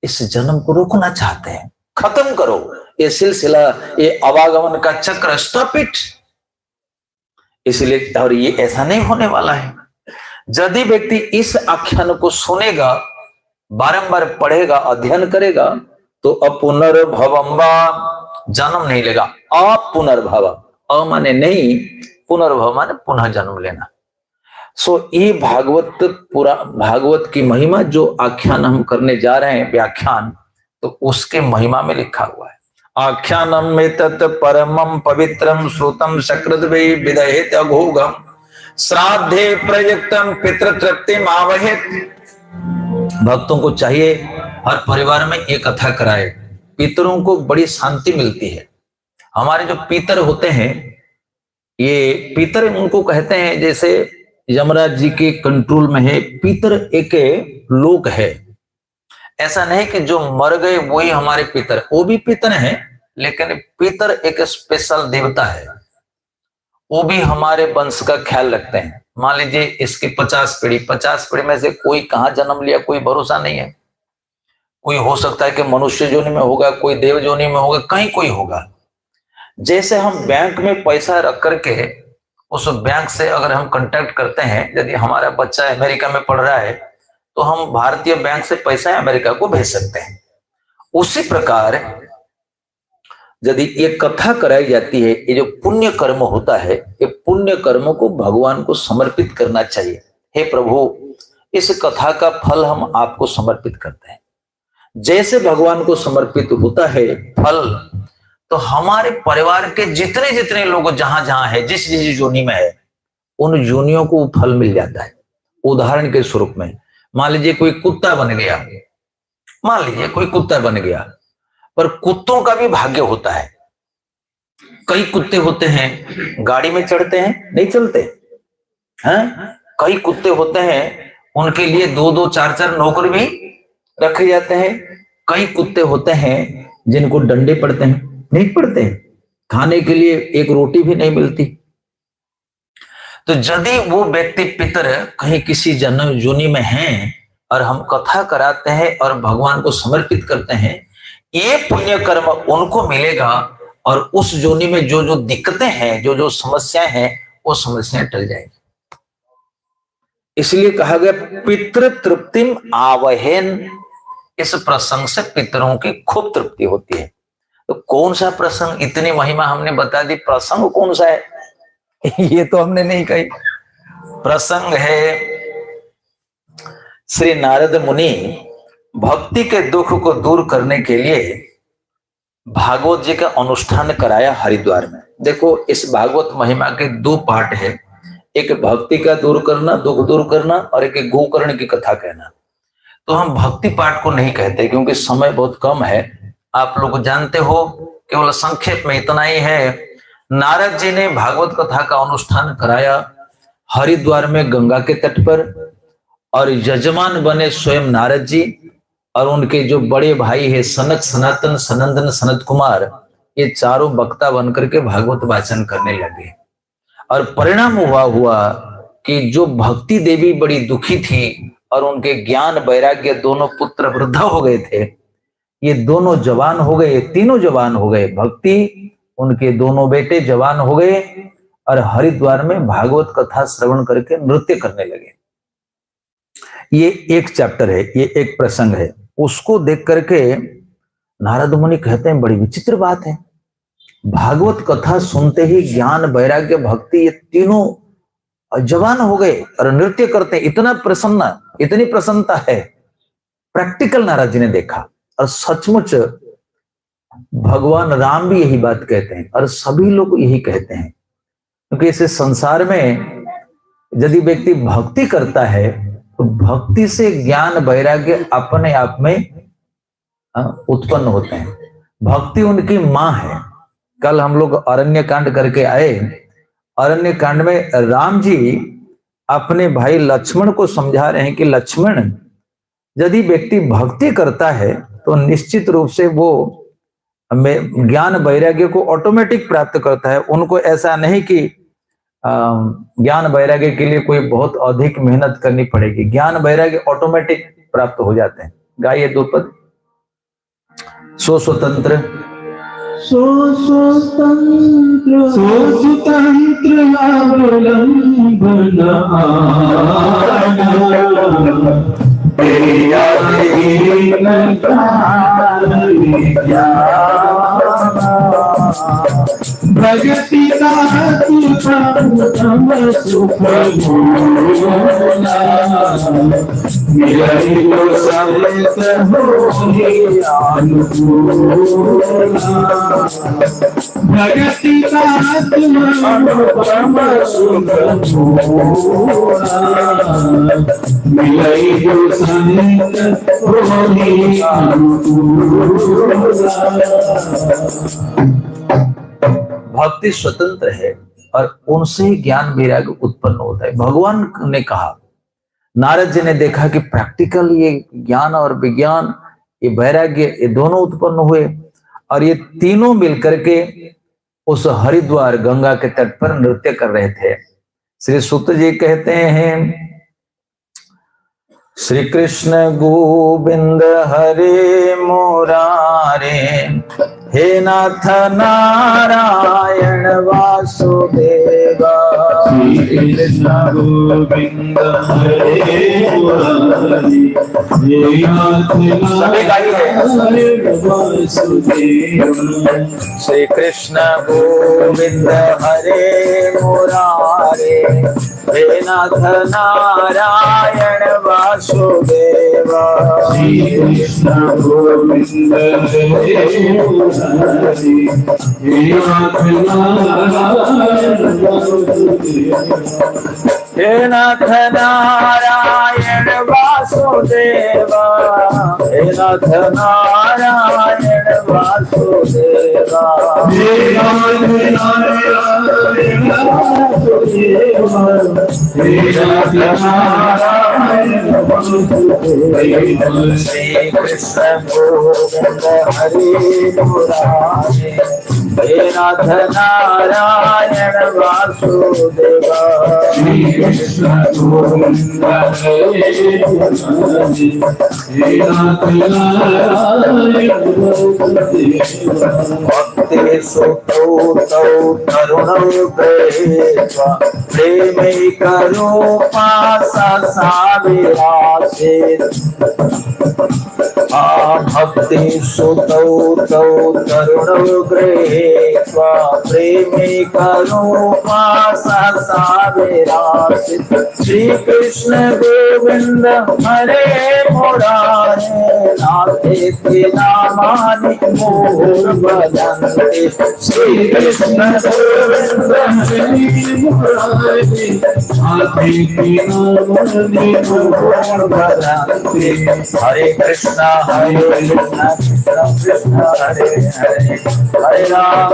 इस जन्म को रोकना चाहते हैं, खत्म करो ये सिलसिला, ये आवागमन का चक्र, स्टॉप इट। इसलिए और ये ऐसा नहीं होने वाला है। यदि व्यक्ति इस आख्यान को सुनेगा, बारंबार पढ़ेगा, अध्ययन करेगा, तो अपुनर्भवम्बा, जन्म नहीं लेगा। अपुनर्भव, अ माने नहीं, पुनर्भव माने पुनः जन्म लेना। सो ये भागवत की महिमा जो आख्यान हम करने जा रहे हैं, व्याख्यान, तो उसके महिमा में लिखा हुआ है। आख्यानम में तत् परमम पवित्रम श्रुतम सकृद्वै विदहेत अघोघम, श्राद्धे प्रयुक्तम पितृतृप्तिम आवहेत। भक्तों को चाहिए हर परिवार में एक कथा कराए, पितरों को बड़ी शांति मिलती है। हमारे जो पितर होते हैं, ये पितर उनको कहते हैं जैसे यमराज जी के कंट्रोल में है। पितर एक लोक है, ऐसा नहीं कि जो मर गए वही हमारे पितर, वो भी पितर हैं, लेकिन पितर एक स्पेशल देवता है, वो भी हमारे वंश का ख्याल रखते हैं। मान लीजिए इसके 50 पीढ़ी में से कोई कहाँ जन्म लिया कोई भरोसा नहीं है। कोई हो सकता है कि मनुष्य जोनि में होगा, कोई देव जोनि में होगा, कहीं कोई होगा। जैसे हम बैंक में पैसा रख करके उस बैंक से अगर हम कांटेक्ट करते हैं, यदि हमारा बच्चा अमेरिका में पढ़ रहा है तो हम भारतीय बैंक से पैसा अमेरिका को भेज सकते हैं। उसी प्रकार यदि ये कथा कराई जाती है, ये जो पुण्य कर्म होता है, ये पुण्य कर्मों को भगवान को समर्पित करना चाहिए। हे प्रभु, इस कथा का फल हम आपको समर्पित करते हैं। जैसे भगवान को समर्पित होता है फल, तो हमारे परिवार के जितने जितने लोग जहां जहां है, जिस जिस योनि में है, उन योनियों को फल मिल जाता है। उदाहरण के स्वरूप में मान लीजिए कोई कुत्ता बन गया, मान लीजिए कोई कुत्ता बन गया, पर कुत्तों का भी भाग्य होता है। कई कुत्ते होते हैं गाड़ी में चढ़ते हैं, नहीं चलते हैं। कई कुत्ते होते हैं उनके लिए 2-2, 4-4 नौकर भी रखे जाते हैं। कई कुत्ते होते हैं जिनको डंडे पड़ते हैं, नहीं पड़ते, खाने के लिए एक रोटी भी नहीं मिलती। तो यदि वो व्यक्ति पितर कहीं किसी जन्म योनि में हैं और हम कथा कराते हैं और भगवान को समर्पित करते हैं, ये पुण्य कर्म उनको मिलेगा और उस योनि में जो जो दिक्कतें हैं, जो जो समस्याएं हैं, वो समस्याएं टल जाएंगी। इसलिए कहा गया पितृ तृप्तिम आवहेन। इस प्रसंग से पितरों की खूब तृप्ति होती है। तो कौन सा प्रसंग, इतनी महिमा हमने बता दी, प्रसंग कौन सा है ये तो हमने नहीं कही। प्रसंग है श्री नारद मुनि भक्ति के दुख को दूर करने के लिए भागवत जी का अनुष्ठान कराया हरिद्वार में। देखो, इस भागवत महिमा के 2 पार्ट है, एक भक्ति का दूर करना, दुख दूर करना, और एक गोकर्ण की कथा कहना। तो हम भक्ति पाठ को नहीं कहते क्योंकि समय बहुत कम है। आप लोग जानते हो, केवल संक्षेप में इतना ही है। नारद जी ने भागवत कथा का अनुष्ठान कराया हरिद्वार में गंगा के तट पर, और यजमान बने स्वयं नारद जी और उनके जो बड़े भाई है सनक, सनातन, सनंदन, सनत कुमार, ये चारों वक्ता बनकर के भागवत वाचन करने लगे। और परिणाम हुआ कि जो भक्ति देवी बड़ी दुखी थी और उनके ज्ञान वैराग्य दोनों पुत्र वृद्ध हो गए थे, ये दोनों जवान हो गए, तीनों जवान हो गए। भक्ति, उनके दोनों बेटे जवान हो गए और हरिद्वार में भागवत कथा श्रवण करके नृत्य करने लगे। ये एक चैप्टर है, ये एक प्रसंग है। उसको देख करके नारद मुनि कहते हैं बड़ी विचित्र बात है, भागवत कथा सुनते ही ज्ञान वैराग्य भक्ति ये तीनों जवान हो गए और नृत्य करते हैं। इतना प्रसन्न, इतनी प्रसन्नता है। प्रैक्टिकल नारद जी ने देखा और सचमुच भगवान राम भी यही बात कहते हैं और सभी लोग यही कहते हैं, क्योंकि इस संसार में यदि व्यक्ति भक्ति करता है तो भक्ति से ज्ञान वैराग्य अपने आप में उत्पन्न होते हैं। भक्ति उनकी माँ है। कल हम लोग अरण्य कांड करके आए। अरण्य कांड में राम जी अपने भाई लक्ष्मण को समझा रहे हैं कि लक्ष्मण, यदि व्यक्ति भक्ति करता है तो निश्चित रूप से वो ज्ञान वैराग्य को ऑटोमेटिक प्राप्त करता है। उनको ऐसा नहीं कि ज्ञान वैराग्य के लिए कोई बहुत अधिक मेहनत करनी पड़ेगी। ज्ञान वैराग्य ऑटोमेटिक प्राप्त हो जाते हैं। गाइए दो पद। सो स्वतंत्र स्वतंत्र अवलंबन प्रगति का सुख प्रगति का भक्ति स्वतंत्र है और उनसे ही ज्ञान वैराग्य उत्पन्न होता है। भगवान ने कहा, नारद जी ने देखा कि प्रैक्टिकल ये ज्ञान और विज्ञान, ये वैराग्य, ये दोनों उत्पन्न हुए और ये तीनों मिलकर के उस हरिद्वार गंगा के तट पर नृत्य कर रहे थे। श्री सूत जी कहते हैं, श्री कृष्ण गोविंद हरे मुरारे, हे नाथ नारायण वासुदेवा। श्री कृष्ण गोविंद हरे मुरारी, हे नाथ नारायण वासुदेवा। श्री कृष्ण गोविंद हरे मुरारे, हे नाथ नारायण वासुदेवा। श्री कृष्ण गोविंद हरे मुरारी, हे नाथ नारायण वासुदेवा। हे नाथ नारायण वासुदेवा, हे नाथ नारायण वासुदेवा। हे नाथ नारायण वासुदेवा, हे नाथ नारायण वासुदेवा। श्री कृष्ण गोविंद हरे मुरारे, हे नाथ नारायण वासुदेवा। श्री कृष्ण गोविंद हरे मुरारी, हे नाथ नारायण वासुदेवा। भक्ति सुतौ तौ तरुणौ प्रेत्वा, प्रेमिकरूपा ससाविरासीत्। भक्ति सुतौ तौ तरुणौ गृहीत्वा, प्रेमिकरूपा ससाविरासीत्। श्री कृष्ण गोविंद हरे मुरारे, नाथेति नामानि मुहुर्वदन्ति। श्री कृष्ण गोविंद हरे मुरारी, नाथेति नामानि मुहुर्वदन्ति। हरे कृष्णा कृष्ण कृष्ण हरे हरे, हरे राम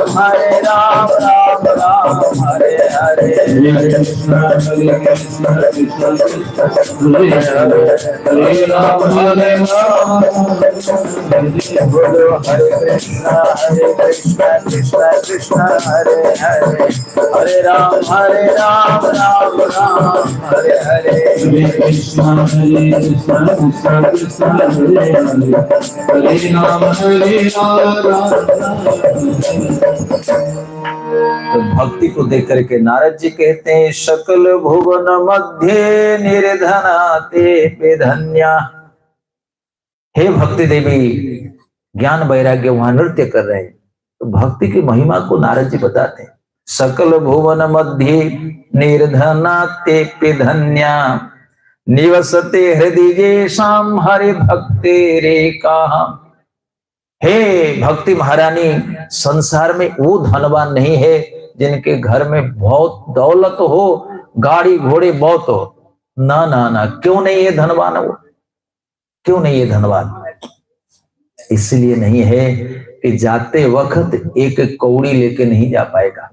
राम राम हरे हरे। हरे कृष्ण कृष्ण कृष्ण हरे हरे, हरे राम बोलो हरे कृष्ण कृष्ण कृष्ण हरे हरे, हरे राम राम राम हरे हरे। हरे कृष्ण कृष्ण कृष्ण हरे हरे, हरे राम तो भक्ति को देख करके नारद जी कहते हैं, सकल भुवन मध्य निर्धना ते पे धन्या। हे भक्ति देवी, ज्ञान वैराग्य वहां नृत्य कर रहे हैं। तो भक्ति की महिमा को नारद जी बताते हैं। सकल भुवन मध्य निर्धना ते पे धन्या, निवसते हृदय जेषाम हरि भक्ति रेखा। हे भक्ति महारानी, संसार में वो धनवान नहीं है जिनके घर में बहुत दौलत हो, गाड़ी घोड़े बहुत हो, ना ना ना, क्यों नहीं है धनवान वो? क्यों नहीं है धनवान? इसलिए नहीं है कि जाते वक्त एक कौड़ी लेके नहीं जा पाएगा।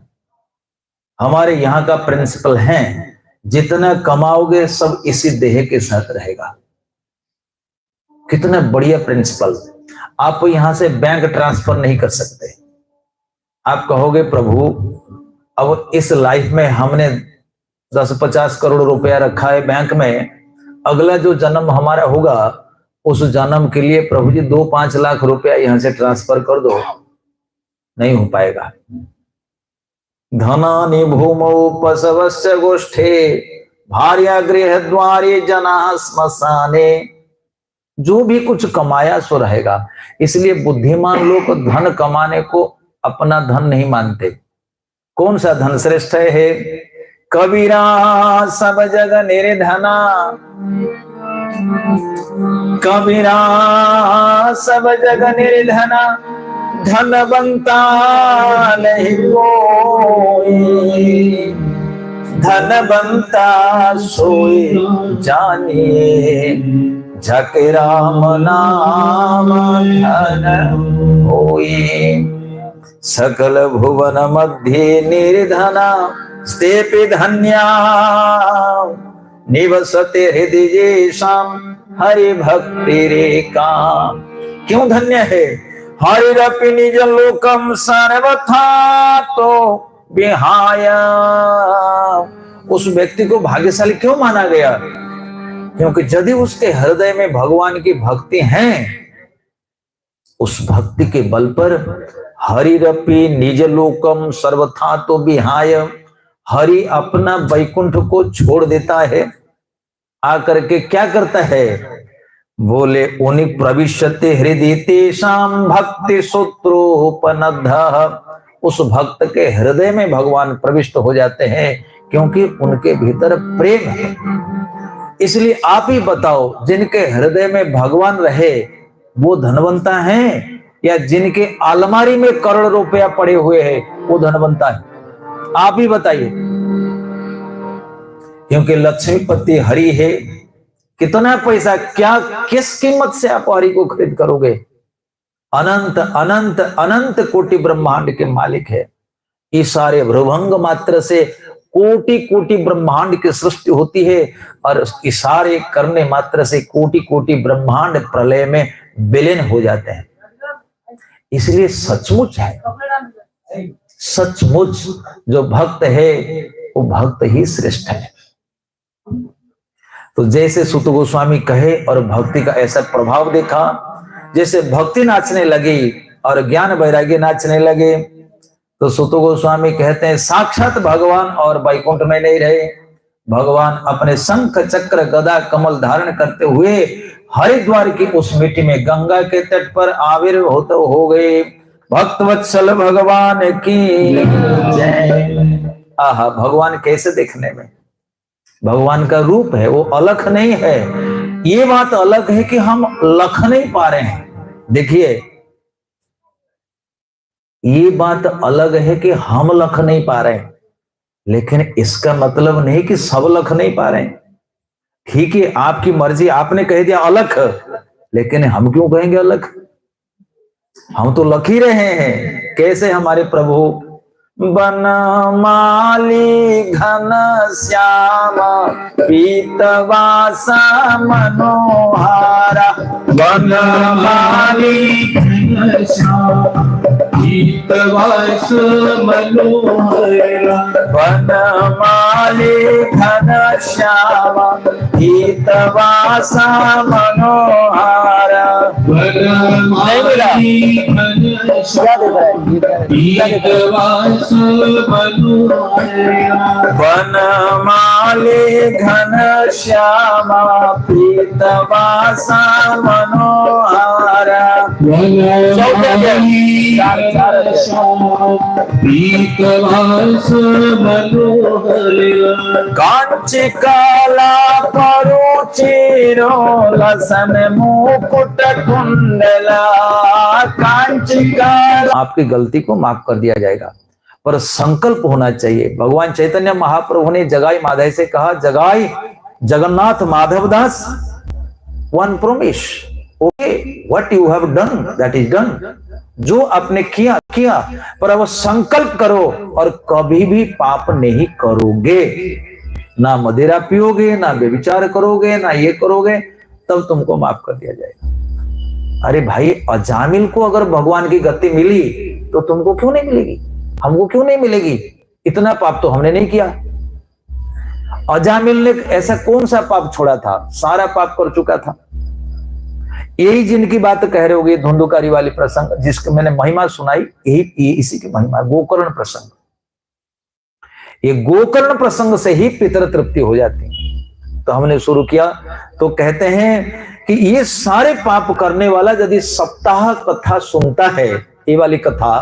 हमारे यहाँ का प्रिंसिपल है, जितना कमाओगे सब इसी देह के साथ रहेगा। कितना बढ़िया प्रिंसिपल। आप यहां से बैंक ट्रांसफर नहीं कर सकते। आप कहोगे प्रभु अब इस लाइफ में हमने 10-50 करोड़ रुपया रखा है बैंक में, अगला जो जन्म हमारा होगा उस जन्म के लिए प्रभु जी 2-5 लाख रुपया यहां से ट्रांसफर कर दो, नहीं हो पाएगा। धनानि भूमौ पशवस्य गोष्ठे भार्या गृह द्वारे जना श्मशाने। जो भी कुछ कमाया सो रहेगा। इसलिए बुद्धिमान लोग धन कमाने को अपना धन नहीं मानते। कौन सा धन श्रेष्ठ है? कबीरा सब जग निर्धना, कबीरा सब जग निर्धना, धनवंता नहीं कोई, धनवंता सोए जानिए, झक राम नाम धन होए। सकल भुवन मध्य निर्धना स्तेपि धन्या, निवसते हृदय शाम हरि भक्ति रेखा। क्यों धन्य है? हरिरपि निज लोकम सर्वथा तो विहाय। उस व्यक्ति को भाग्यशाली क्यों माना गया? क्योंकि यदि उसके हृदय में भगवान की भक्ति है, उस भक्ति के बल पर हरिरपि निज लोकम सर्वथा तो विहाय, हरि अपना वैकुंठ को छोड़ देता है। आकर के क्या करता है? बोले उनि प्रविशते हृदय तेषाम भक्ति सूत्रोपनद्धः। उस भक्त के हृदय में भगवान प्रविष्ट हो जाते हैं, क्योंकि उनके भीतर प्रेम है। इसलिए आप ही बताओ, जिनके हृदय में भगवान रहे वो धनवंता हैं, या जिनके अलमारी में करोड़ रुपया पड़े हुए हैं वो धनवंता है? आप ही बताइए। क्योंकि लक्ष्मीपति हरि है। कितना पैसा, क्या किस कीमत से आप हरि को खरीद करोगे? अनंत अनंत अनंत कोटि ब्रह्मांड के मालिक है। इस सारे भ्रुभंग मात्र से कोटि कोटि ब्रह्मांड की सृष्टि होती है, और इशारे करने मात्र से कोटि कोटि ब्रह्मांड प्रलय में विलीन हो जाते हैं। इसलिए सचमुच है, सचमुच जो भक्त है वो भक्त ही श्रेष्ठ है। तो जैसे सुत गोस्वामी कहे और भक्ति का ऐसा प्रभाव देखा, जैसे भक्ति नाचने लगी और ज्ञान वैराग्य नाचने लगे, तो सुत गोस्वामी कहते हैं साक्षात भगवान और वैकुंठ में नहीं रहे। भगवान अपने शंख चक्र गदा कमल धारण करते हुए हरिद्वार की उस मिट्टी में गंगा के तट पर आविर्भूत हो गए। भक्तवत्सल भगवान की जय। आहा, भगवान कैसे देखने में, भगवान का रूप है, वो अलख नहीं है। ये बात अलग है कि हम लख नहीं पा रहे हैं। देखिए, ये बात अलग है कि हम लख नहीं पा रहे हैं, लेकिन इसका मतलब नहीं कि सब लख नहीं पा रहे हैं। ठीक है, आपकी मर्जी, आपने कह दिया अलख, लेकिन हम क्यों कहेंगे अलख? हम तो लख ही रहे हैं। कैसे हमारे प्रभु? बनमाली घन श्याम पीतवासा मनोहारा, बनमाली घन श्याम पीतवास मनोहारा, बनमाली घन श्याम पीतवासा मनोहारा, बनमाली घन श्याम पीतवास बनमाली घन श्यामा पीतवासा मनोहारा, पीतवास मनोहारा, कांची काला परुचिरो लसन मुकुट कुंडला, कांची काला। आपकी गलती को माफ कर दिया जाएगा, पर संकल्प होना चाहिए। भगवान चैतन्य महाप्रभु ने जगाई माधव से कहा, Jagai Jagannath Madhav Das, one promise, okay what you have done that is done. जो आपने किया किया, पर अब संकल्प करो और कभी भी पाप नहीं करोगे, ना मदिरा पियोगे, ना व्यभिचार करोगे, ना ये करोगे, तब तुमको माफ कर दिया जाएगा। अरे भाई, अजामिल को अगर भगवान की गति मिली तो तुमको क्यों नहीं मिलेगी, हमको क्यों नहीं मिलेगी? इतना पाप तो हमने नहीं किया। अजामिल ने ऐसा कौन सा पाप छोड़ा था? सारा पाप कर चुका था। यही जिनकी बात कह रहे होगे, धुंधुकारी वाली प्रसंग जिसके मैंने महिमा सुनाई, यही इसी की महिमा, गोकर्ण प्रसंग। ये गोकर्ण प्रसंग से ही पितर तृप्ति हो जाती है। तो हमने शुरू किया, तो कहते हैं कि ये सारे पाप करने वाला यदि सप्ताह कथा सुनता है, ये वाली कथा,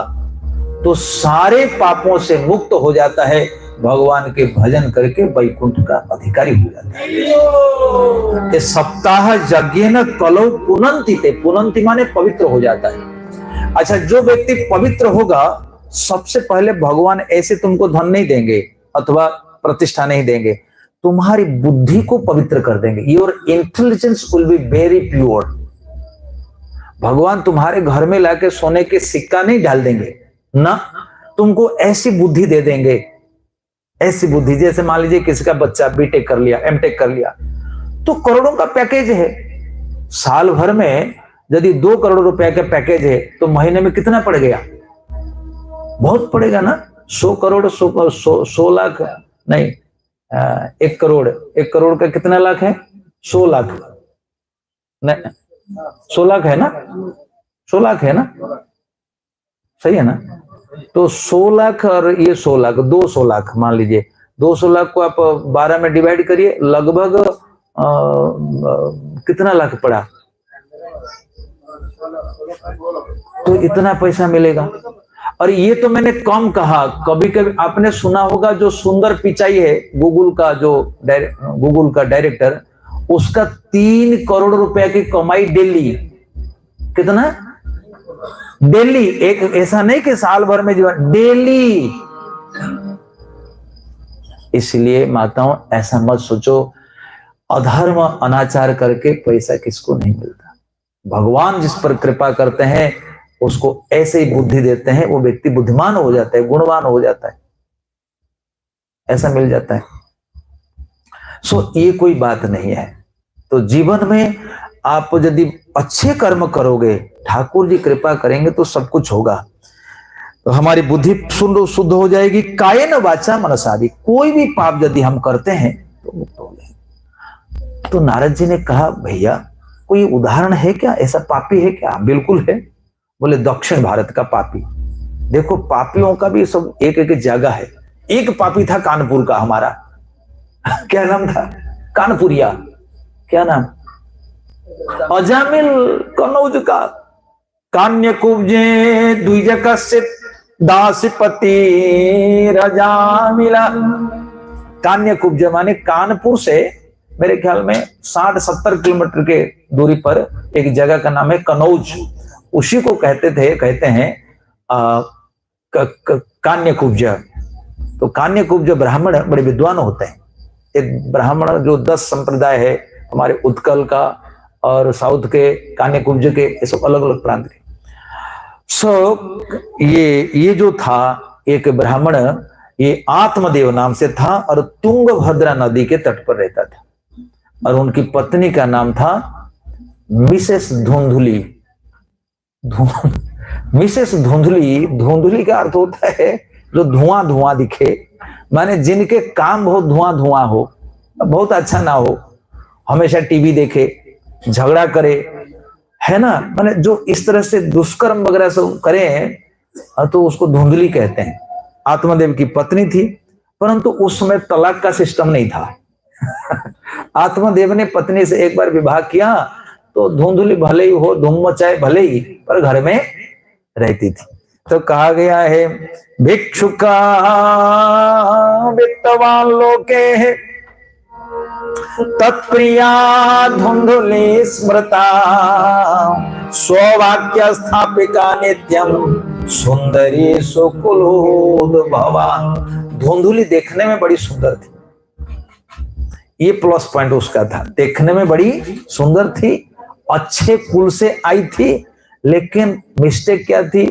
तो सारे पापों से मुक्त हो जाता है, भगवान के भजन करके वैकुंठ का अधिकारी हो जाता है। ये सप्ताह यज्ञ न कलो पुनंति, पुनंति माने पवित्र हो जाता है। अच्छा, जो व्यक्ति पवित्र होगा, सबसे पहले भगवान ऐसे तुमको धन नहीं देंगे अथवा प्रतिष्ठा नहीं देंगे, तुम्हारी बुद्धि को पवित्र कर देंगे। Your intelligence will be very pure. भगवान तुम्हारे घर में लाके सोने के सिक्का नहीं डाल देंगे ना, तुमको ऐसी बुद्धि दे देंगे, ऐसी बुद्धि। जैसे मान लीजिए किसी का बच्चा बीटेक कर लिया, एमटेक कर लिया, तो करोड़ों का पैकेज है। साल भर में यदि 2 करोड़ रुपए का पैकेज है तो महीने में कितना पड़ गया? बहुत पड़ेगा ना। 100 करोड़ 100 लाख नहीं, 1 करोड़, 1 करोड़ का कितना लाख है? 100 लाख नहीं, 100 लाख है ना, 100 लाख है ना, सही है ना। तो 100 लाख और ये 100 लाख, 200 लाख मान लीजिए। 200 लाख को आप 12 में डिवाइड करिए, लगभग कितना लाख पड़ा? तो इतना पैसा मिलेगा। और ये तो मैंने कम कहा, कभी कभी आपने सुना होगा जो सुंदर पिचाई है, गूगल का डायरेक्टर, उसका 3 करोड़ रुपए की कमाई डेली। कितना? डेली। एक ऐसा नहीं कि साल भर में जीवन, डेली। इसलिए माताओं, ऐसा मत सोचो अधर्म अनाचार करके पैसा किसको नहीं मिलता। भगवान जिस पर कृपा करते हैं उसको ऐसे ही बुद्धि देते हैं, वो व्यक्ति बुद्धिमान हो जाता है, गुणवान हो जाता है, ऐसा मिल जाता है। सो ये कोई बात नहीं है। तो जीवन में आप यदि अच्छे कर्म करोगे, ठाकुर जी कृपा करेंगे तो सब कुछ होगा। तो हमारी बुद्धि शुद्ध हो जाएगी। कायेन वाचा मनसा भी, कोई भी पाप यदि हम करते हैं तो मुक्त हो जाएंगे। तो नारद जी ने कहा, भैया कोई उदाहरण है क्या, ऐसा पापी है क्या? बिल्कुल है। बोले दक्षिण भारत का पापी। देखो, पापियों का भी सब एक एक जगह है। एक पापी था कानपुर का हमारा, क्या नाम था? कानपुरिया। क्या नाम? अजामिल कनौज का। कान्यकुब्जे द्विज कश्यप दासपति रजामिला। कान्यकुब्ज माने कानपुर से मेरे ख्याल में 60-70 किलोमीटर के दूरी पर एक जगह का नाम है कनौज। उसी को कहते हैं कान्यकुब्ज। तो कान्यकुब्ज ब्राह्मण बड़े विद्वान होते हैं। एक ब्राह्मण जो 10 संप्रदाय है, हमारे उत्कल का और साउथ के, कान्यकुब्ज के, ये सब अलग अलग प्रांत के। ये जो था एक ब्राह्मण, ये आत्मदेव नाम से था और तुंगभद्रा नदी के तट पर रहता था। और उनकी पत्नी का नाम था मिसेस धुंधुली। मिसेस धुंधुली, धुंधुली का अर्थ होता है जो धुआं धुआं दिखे, माने जिनके काम बहुत धुआं धुआं हो, बहुत अच्छा ना हो, हमेशा टीवी देखे, झगड़ा करे, है ना, माने जो इस तरह से दुष्कर्म वगैरह सब करें, तो उसको धुंधली कहते हैं। आत्मदेव की पत्नी थी, परंतु उस समय तलाक का सिस्टम नहीं था। आत्मदेव ने पत्नी से एक बार विवाह किया तो धुंधली भले ही हो, धूम मचाए भले ही, पर घर में रहती थी। तो कहा गया है, भिक्षुका वित्तवान लोके तत्प्रिया धुंधुली स्मृता स्ववाक्य स्थापिका नित्यम सुंदरी सुकुलोद भवा। धुंधुली देखने में बड़ी सुंदर थी, ये प्लस पॉइंट उसका था। देखने में बड़ी सुंदर थी, अच्छे कुल से आई थी, लेकिन मिस्टेक क्या थी,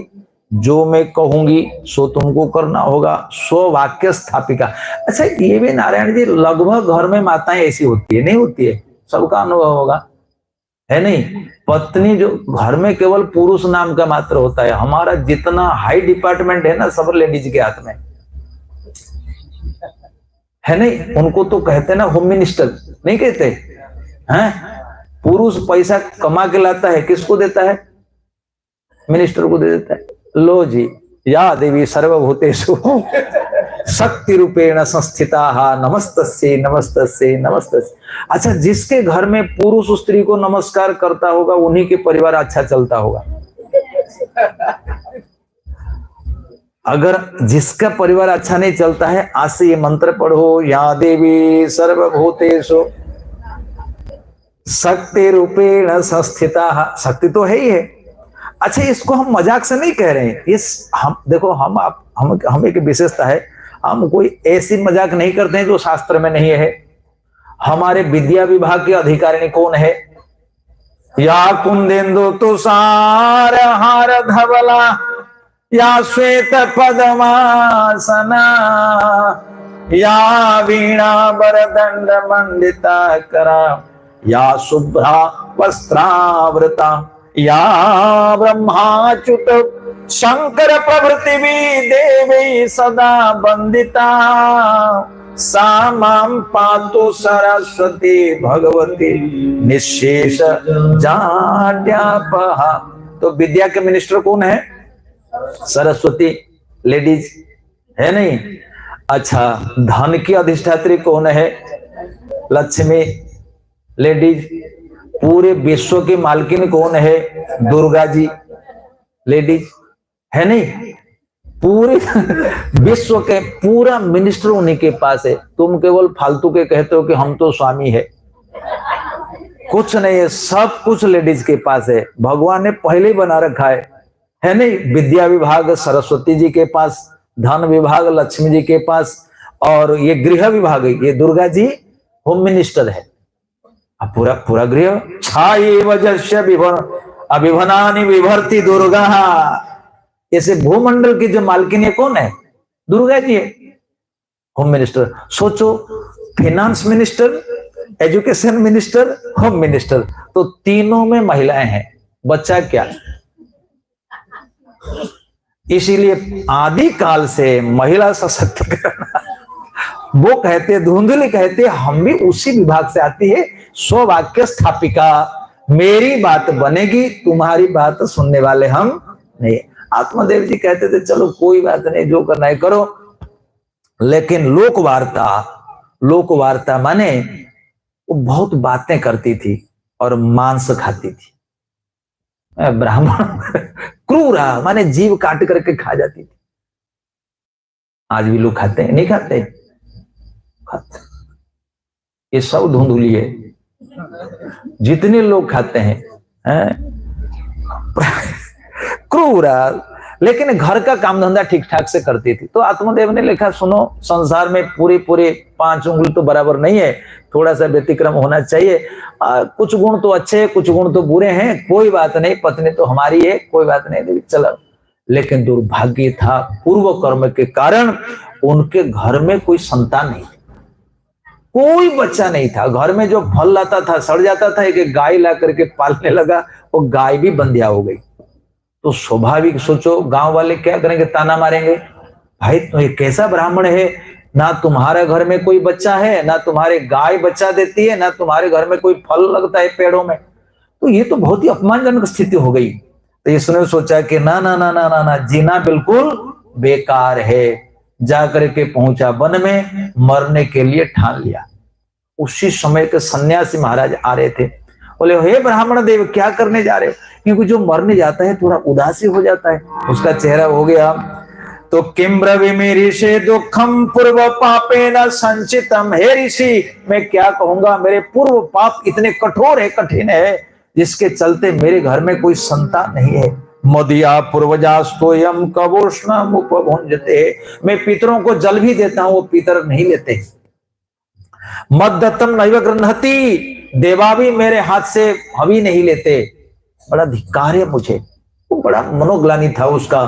जो मैं कहूंगी सो तुमको करना होगा, सो वाक्य स्थापिका। अच्छा, ये भी नारायण जी लगभग घर में माताएं ऐसी होती है, नहीं होती है? सबका अनुभव होगा, है नहीं? पत्नी जो घर में केवल पुरुष नाम का मात्र होता है। हमारा जितना हाई डिपार्टमेंट है ना, सब लेडीज के हाथ में है, नहीं? उनको तो कहते ना होम मिनिस्टर, नहीं कहते हैं? पुरुष पैसा कमा के लाता है, किसको देता है? मिनिस्टर को दे देता है। लो जी, या देवी सर्वभूतेषु शक्ति रूपेण संस्थिता नमस्तस्यै नमस्तस्यै नमस्तस्यै। अच्छा, जिसके घर में पुरुष स्त्री को नमस्कार करता होगा, उन्हीं के परिवार अच्छा चलता होगा। अगर जिसका परिवार अच्छा नहीं चलता है, आज से ये मंत्र पढ़ो, या देवी सर्वभूतेषु शक्ति रूपेण संस्थिता। शक्ति तो है ही है। अच्छा, इसको हम मजाक से नहीं कह रहे हैं। इस हम देखो, हम एक विशेषता है, हम कोई ऐसी मजाक नहीं करते हैं जो शास्त्र में नहीं है। हमारे विद्या विभाग के अधिकारिणी कौन है? या कुंदेन्दु तुषार हार धवला, या श्वेत पद्मासना, या वीणा वरदंड मंडिता करा, या शुभ्रा वस्त्रावृता, या ब्रह्माच्युत शंकर प्रभृति देवी सदा वंदिता, सा मां पातु सरस्वती भगवती निशेष जाड्यापहा। तो विद्या के मिनिस्टर कौन है? सरस्वती, लेडीज, है नहीं? अच्छा, धन की अधिष्ठात्री कौन है? लक्ष्मी, लेडीज। पूरे विश्व की मालकिन कौन है? दुर्गा जी, लेडीज, है नहीं? पूरे विश्व के पूरा मिनिस्टर उन्हीं के पास है। तुम केवल फालतू के कहते हो कि हम तो स्वामी है, कुछ नहीं है, सब कुछ लेडीज के पास है। भगवान ने पहले ही बना रखा है नहीं? विद्या विभाग सरस्वती जी के पास, धन विभाग लक्ष्मी जी के पास, और ये गृह विभाग ये दुर्गा जी होम मिनिस्टर है। अब पूरा गृह छाये वजस्य अभिभनानि विभर्ति दुर्गा। ऐसे भूमंडल की जो मालकिन है कौन है? दुर्गा जी है, होम मिनिस्टर। सोचो, finance minister, education minister, home minister, तो तीनों में महिलाएं हैं। बच्चा क्या? इसीलिए आदि काल से महिला सशक्तिकरण वो कहते, धुंधली कहते, हम भी उसी विभाग से आती है। स्ववाक्य स्थापिका, मेरी बात बनेगी, तुम्हारी बात सुनने वाले हम नहीं। आत्मदेव जी कहते थे चलो कोई बात नहीं, जो करना है करो, लेकिन लोक वार्ता माने वो बहुत बातें करती थी और मांस खाती थी। ब्राह्मण क्रूरा माने जीव काट करके खा जाती थी। आज भी लोग खाते हैं, नहीं खाते? खाते। ये सब धुंधुली है, जितने लोग खाते हैं, क्रूरा, लेकिन घर का काम धंधा ठीक ठाक से करती थी। तो आत्मदेव ने लिखा, सुनो, संसार में पूरे 5 उंगली तो बराबर नहीं है, थोड़ा सा व्यतिक्रम होना चाहिए। कुछ गुण तो अच्छे, कुछ गुण तो बुरे हैं, कोई बात नहीं, पत्नी तो हमारी है, कोई बात नहीं, चलो। लेकिन दुर्भाग्य था, पूर्व कर्म के कारण उनके घर में कोई संतान नहीं, कोई बच्चा नहीं था। घर में जो फल लाता था सड़ जाता था। एक गाय ला करके पालने लगा, वो गाय भी बंधिया हो गई। तो स्वाभाविक सोचो, गांव वाले क्या करेंगे? ताना मारेंगे, भाई तो ये कैसा ब्राह्मण है, ना तुम्हारे घर में कोई बच्चा है, ना तुम्हारे गाय बच्चा देती है, ना तुम्हारे घर में कोई फल लगता है पेड़ों में। तो ये तो बहुत ही अपमानजनक स्थिति हो गई। तो इसने सोचा कि ना ना ना ना ना ना, जीना बिल्कुल बेकार है। जाकर के पहुंचा वन में, मरने के लिए ठान लिया। उसी समय के सन्यासी महाराज आ रहे थे। बोले, हे ब्राह्मण देव, क्या करने जा रहे हो? क्योंकि जो मरने जाता है थोड़ा उदासी हो जाता है, उसका चेहरा हो गया। तो किम ब्रवीमि ऋषि दुखम पूर्व पापे न संचितम। हे ऋषि, मैं क्या कहूंगा, मेरे पूर्व पाप इतने कठोर है, कठिन है, जिसके चलते मेरे घर में कोई संतान नहीं है। मदिया पूर्वजास्तोयम कवोष्णम उपभुंजते। मैं पितरों को जल भी देता हूं, वो पितर नहीं लेते। मद्दत्तम नैव गृह्णति, देवा भी मेरे हाथ से हवि नहीं लेते, बड़ा धिक्कार है मुझे। वो बड़ा मनोग्लानि था उसका।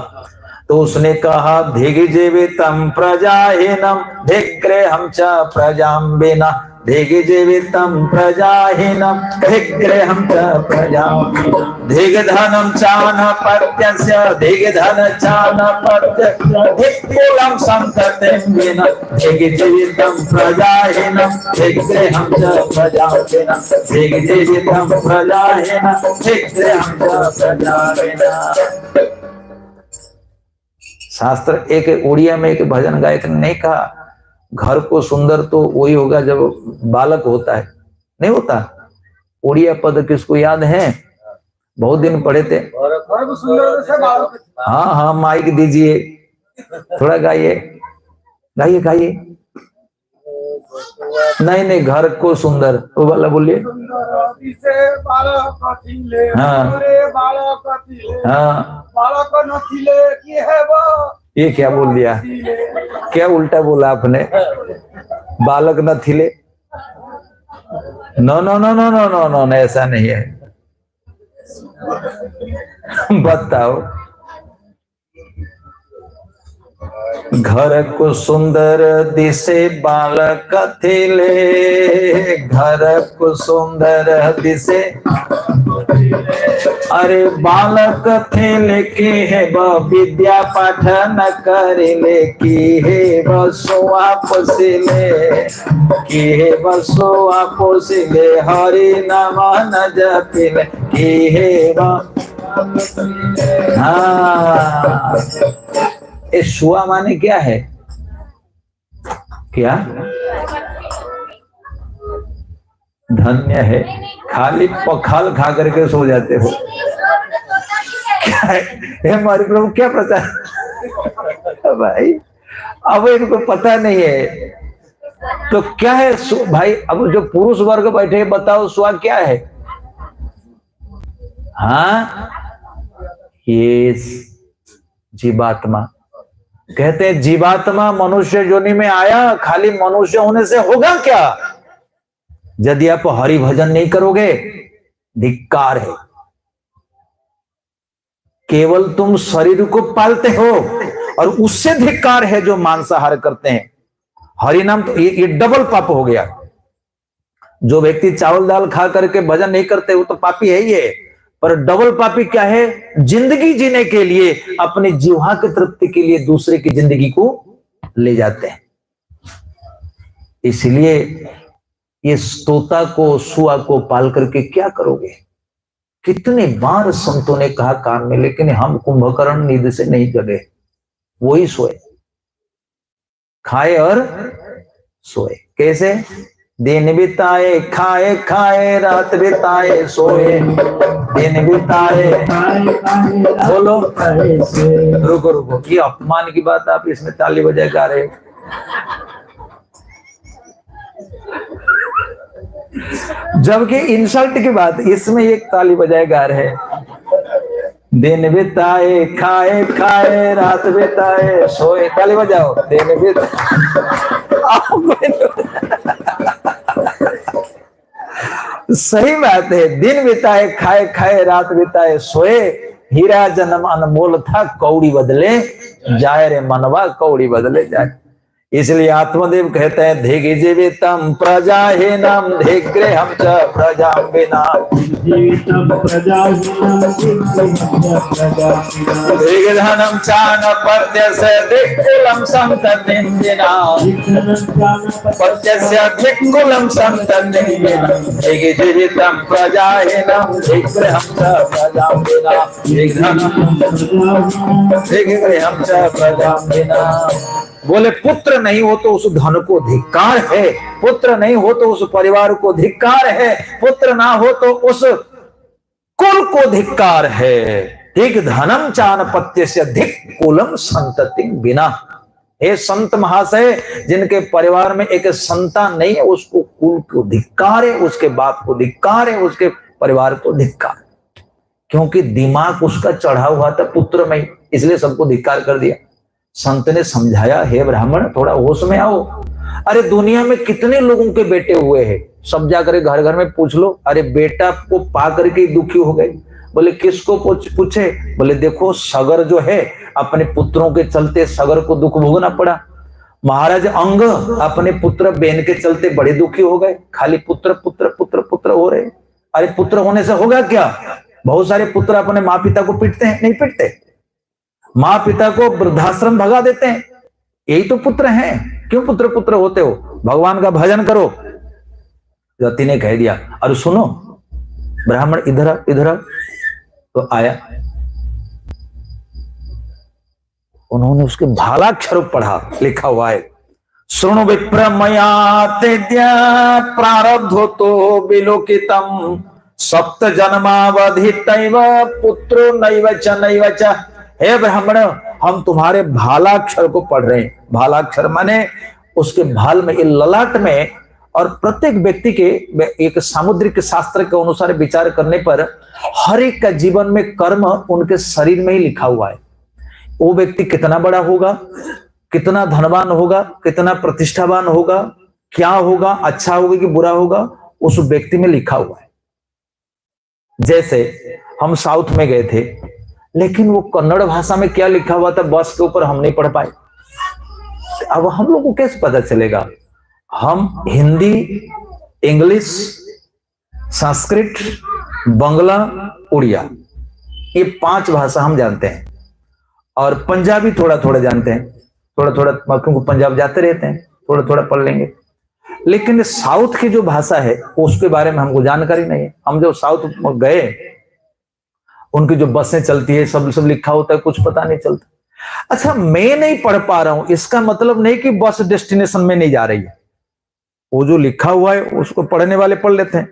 तो उसने कहा धिगिजीवितम प्रजाहीनम धिग्रेहं च प्रजाम्बिना, धिगिजीवितम प्रजाहीनम धिग्रेहं च प्रजाम्बिना, धिग्धनं चानपत्यस्य धिग्धन चानपत्यस्य धिक्कुलं संततिं विना, धिगिजीवितम प्रजाहीनम धिग्रेहं च प्रजाम्बिना, धिगिजीवितम प्रजाहीनम धिग्रेहं च प्रजाम्बिना। शास्त्र एक उड़िया में एक भजन गायक ने नहीं कहा घर को सुंदर तो वही होगा जब बालक होता है, नहीं होता। उड़िया पद किसको याद है? बहुत दिन पढ़े थे। हाँ हाँ माइक दीजिए, थोड़ा गाइए गाइए गाइए। नहीं नहीं, घर को सुंदर वो वाला बोलिए। हाँ हाँ, ये क्या बोल दिया? क्या उल्टा बोला आपने? बालक न थिले? No no no no no no no, ऐसा नहीं है। बताओ, घर को सुंदर दिसे बालक थिले, घर को सुंदर दिसे, अरे बालक थिले की है विद्या पाठ न करिले, की है बसुआ पोसिले, की है बसुआ पोसिले, हरि नाम न जपिले, की है हाँ। ये सुआ माने क्या है? क्या धन्य है, खाली पखाल खा करके सो जाते हो। क्या है हमारे प्रभु, क्या प्रचार भाई? अब इनको पता नहीं है तो क्या है भाई? अब जो पुरुष वर्ग बैठे बताओ सुआ क्या है? हाँ, ये जीवात्मा। कहते हैं जीवात्मा मनुष्य योनि में आया, खाली मनुष्य होने से होगा क्या? यदि आप हरि भजन नहीं करोगे, धिक्कार है। केवल तुम शरीर को पालते हो, और उससे धिक्कार है जो मांसाहार करते हैं। हरि नाम तो ये डबल पाप हो गया। जो व्यक्ति चावल दाल खा करके भजन नहीं करते वो तो पापी है ही है, पर डबल पापी क्या है? जिंदगी जीने के लिए, अपनी जीवा की तृप्ति के लिए दूसरे की जिंदगी को ले जाते हैं। इसलिए ये तोता को सुआ को पाल करके क्या करोगे? कितने बार संतों ने कहा कान में, लेकिन हम कुंभकर्ण नींद से नहीं जगे, वही सोए, खाए और सोए। कैसे? दिन बिताए खाए खाए, रात बिताए सोए, दिन बिताए। बोलो, रुको रुको, ये अपमान की बात आप इसमें ताली बजाए गा रहे हो। जबकि इंसल्ट की बात इसमें एक ताली बजाए गा रहे हैं। दिन बिताए खाए खाए, रात बिताए सोए, ताली बजाओ। दिन बिताए सही बात है, दिन बिताए खाए खाए, रात बिताए सोए, हीरा जन्म अनमोल था, कौड़ी बदले जाए रे मनवा, कौड़ी बदले जाए। इसलिए आत्मदेव कहते हैं धिगिजीवितम प्रजाहीनम धिग्रेहं च प्रजाम्बिना, धिग्धनं चानपत्यस्य धिक्कुलं संततिं विना, पत्यस्य धिक्कुलं संततिं विना, धिगिजीवितम प्रजाहीनम धिग्रेहं च प्रजाम्बिना, धिग्रेहं च प्रजाम्बिना। बोले पुत्र नहीं हो तो उस धन को धिक्कार है, पुत्र नहीं हो तो उस परिवार को धिक्कार है, पुत्र ना हो तो उस कुल को धिक्कार है। ठीक धनम चानपत्य से धिक कुलम संतति बिना। हे संत महाशय, जिनके परिवार में एक संतान नहीं है उसको कुल को धिक्कार है, उसके बाप को धिक्कार है, उसके परिवार को धिक्कार, क्योंकि दिमाग उसका चढ़ा हुआ था पुत्र में, इसलिए सबको धिक्कार कर दिया। संत ने समझाया, हे ब्राह्मण थोड़ा होश में आओ, अरे दुनिया में कितने लोगों के बेटे हुए हैं, सब जाकर घर घर में पूछ लो, अरे बेटा को पा करके दुखी हो गए। बोले किसको पूछे? बोले देखो सगर जो है अपने पुत्रों के चलते सगर को दुख भोगना पड़ा। महाराज अंग अपने पुत्र बेन के चलते बड़े दुखी हो गए, खाली पुत्र पुत्र पुत्र पुत्र हो रहे। अरे पुत्र होने से होगा क्या? बहुत सारे पुत्र अपने माँ पिता को पीटते हैं, नहीं पीटते? माँ पिता को वृद्धाश्रम भगा देते हैं, यही तो पुत्र हैं। क्यों पुत्र पुत्र होते हो? भगवान का भजन करो। रति ने कह दिया, अरे सुनो ब्राह्मण इधर इधर। तो आया, उन्होंने उसके भालाक्षर पढ़ा, लिखा हुआ है शृणु विप्र मया तेद्य प्रारब्धो तो विलोकितम सप्त जन्मावधितैव पुत्रो नैव च। हे ब्राह्मण, हम तुम्हारे भालाक्षर को पढ़ रहे हैं। भालाक्षर माने उसके भाल में, ललाट में। और प्रत्येक व्यक्ति के एक सामुद्रिक शास्त्र के अनुसार विचार करने पर हर एक का जीवन में कर्म उनके शरीर में ही लिखा हुआ है। वो व्यक्ति कितना बड़ा होगा, कितना धनवान होगा, कितना प्रतिष्ठावान होगा, क्या होगा, अच्छा होगा कि बुरा होगा, उस व्यक्ति में लिखा हुआ है। जैसे हम साउथ में गए थे, लेकिन वो कन्नड़ भाषा में क्या लिखा हुआ था बस के ऊपर हम नहीं पढ़ पाए। अब हम लोग को कैसे पता चलेगा? हम हिंदी, इंग्लिश, संस्कृत, बंगला, उड़िया, ये 5 भाषा हम जानते हैं, और पंजाबी थोड़ा थोड़ा जानते हैं, थोड़ा थोड़ा, क्योंकि पंजाब जाते रहते हैं, थोड़ा थोड़ा पढ़ लेंगे। लेकिन साउथ की जो भाषा है उसके बारे में हमको जानकारी नहीं है। हम जो साउथ गए, उनकी जो बसें चलती है सब लिखा होता है, कुछ पता नहीं चलता। अच्छा, मैं नहीं पढ़ पा रहा हूं इसका मतलब नहीं कि बस डेस्टिनेशन में नहीं जा रही है। वो जो लिखा हुआ है उसको पढ़ने वाले पढ़ लेते हैं।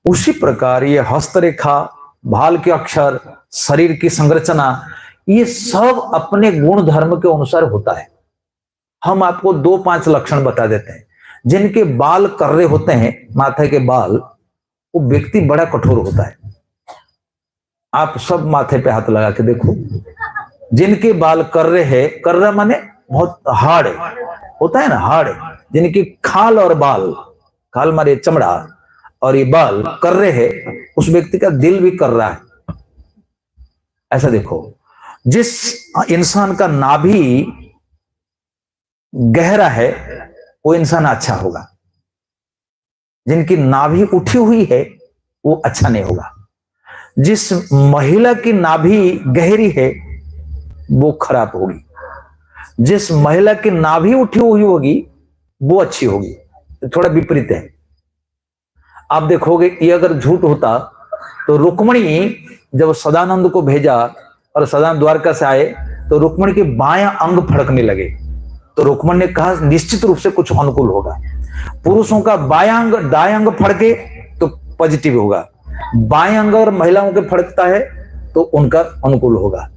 उसी प्रकार ये हस्तरेखा, भाल के अक्षर, शरीर की संरचना, ये सब अपने गुण धर्म के अनुसार होता है। हम आपको 2-5 लक्षण बता देते हैं। जिनके बाल कर्रे होते हैं, माथे के बाल, वो व्यक्ति बड़ा कठोर होता है। आप सब माथे पे हाथ लगा के देखो, जिनके बाल कर्रे है, कर्रा माने बहुत हार्ड होता है ना, हार्ड, जिनकी खाल और बाल, खाल मारे चमड़ा और ये बाल कर्रे है, उस व्यक्ति का दिल भी कर रहा है। ऐसा देखो, जिस इंसान का नाभि गहरा है वो इंसान अच्छा होगा, जिनकी नाभि उठी हुई है वो अच्छा नहीं होगा। जिस महिला की नाभि गहरी है वो खराब होगी, जिस महिला की नाभि उठी हुई होगी वो अच्छी होगी। थोड़ा विपरीत है। आप देखोगे ये अगर झूठ होता तो रुक्मणी जब सदानंद को भेजा और सदानंद द्वारका से आए तो रुक्मणी के बायां अंग फड़कने लगे, तो रुक्मणी ने कहा निश्चित रूप से कुछ अनुकूल होगा। पुरुषों का बायां अंग दायां अंग फड़के तो पॉजिटिव होगा, बायां अंग और महिलाओं के फड़कता है तो उनका अनुकूल होगा।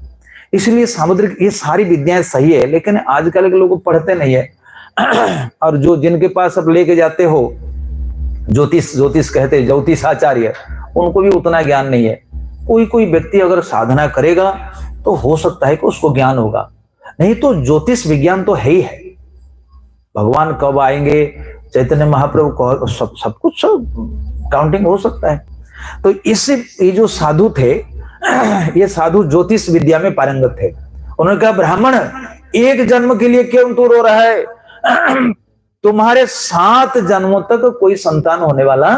इसलिए सामुद्रिक ये सारी विद्याएं सही है, लेकिन आजकल के लोग पढ़ते नहीं है। और जो जिनके पास अब लेके जाते हो ज्योतिष कहते हैं, ज्योतिषाचार्य, उनको भी उतना ज्ञान नहीं है। कोई व्यक्ति अगर साधना करेगा तो हो सकता है कि उसको ज्ञान होगा, नहीं तो ज्योतिष विज्ञान तो है ही है। भगवान कब आएंगे, चैतन्य महाप्रभु, सब कुछ सब काउंटिंग हो सकता है। तो इससे ये जो साधु थे, ये साधु ज्योतिष विद्या में पारंगत थे। उन्होंने कहा ब्राह्मण, एक जन्म के लिए क्यों तू रो रहा है? तुम्हारे 7 जन्मों तक कोई संतान होने वाला,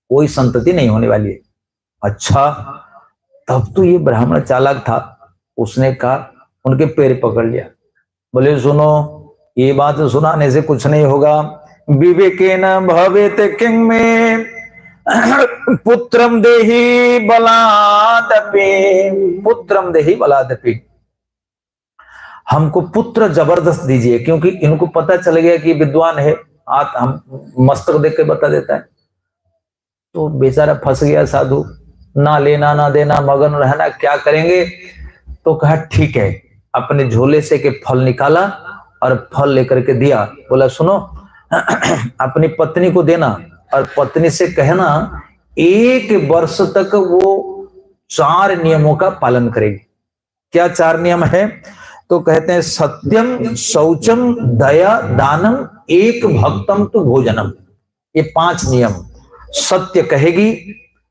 कोई संतति नहीं होने वाली है। अच्छा, तब तो ये ब्राह्मण चालाक था। उसने कहा, उनके पैर पकड़ लिया, बोले सुनो, ये बात सुनाने से कुछ नहीं होगा। विवेकेन भवेत किंग में पुत्रम देहि बलादपि, पुत्रम देहि बलादपि, हमको पुत्र जबरदस्त दीजिए, क्योंकि इनको पता चल गया कि विद्वान है, हम मस्तक देख के बता देता है। तो बेचारा फंस गया साधु, ना लेना ना देना, मगन रहना, क्या करेंगे? तो कहा ठीक है, अपने झोले से के फल निकाला और फल लेकर के दिया। बोला सुनो, अपनी पत्नी को देना और पत्नी से कहना 1 वर्ष तक वो 4 नियमों का पालन करेगी। क्या 4 नियम है? तो कहते हैं सत्यम शौचम दया दानम एक भक्तम तो भोजनम। ये 5 नियम। सत्य कहेगी,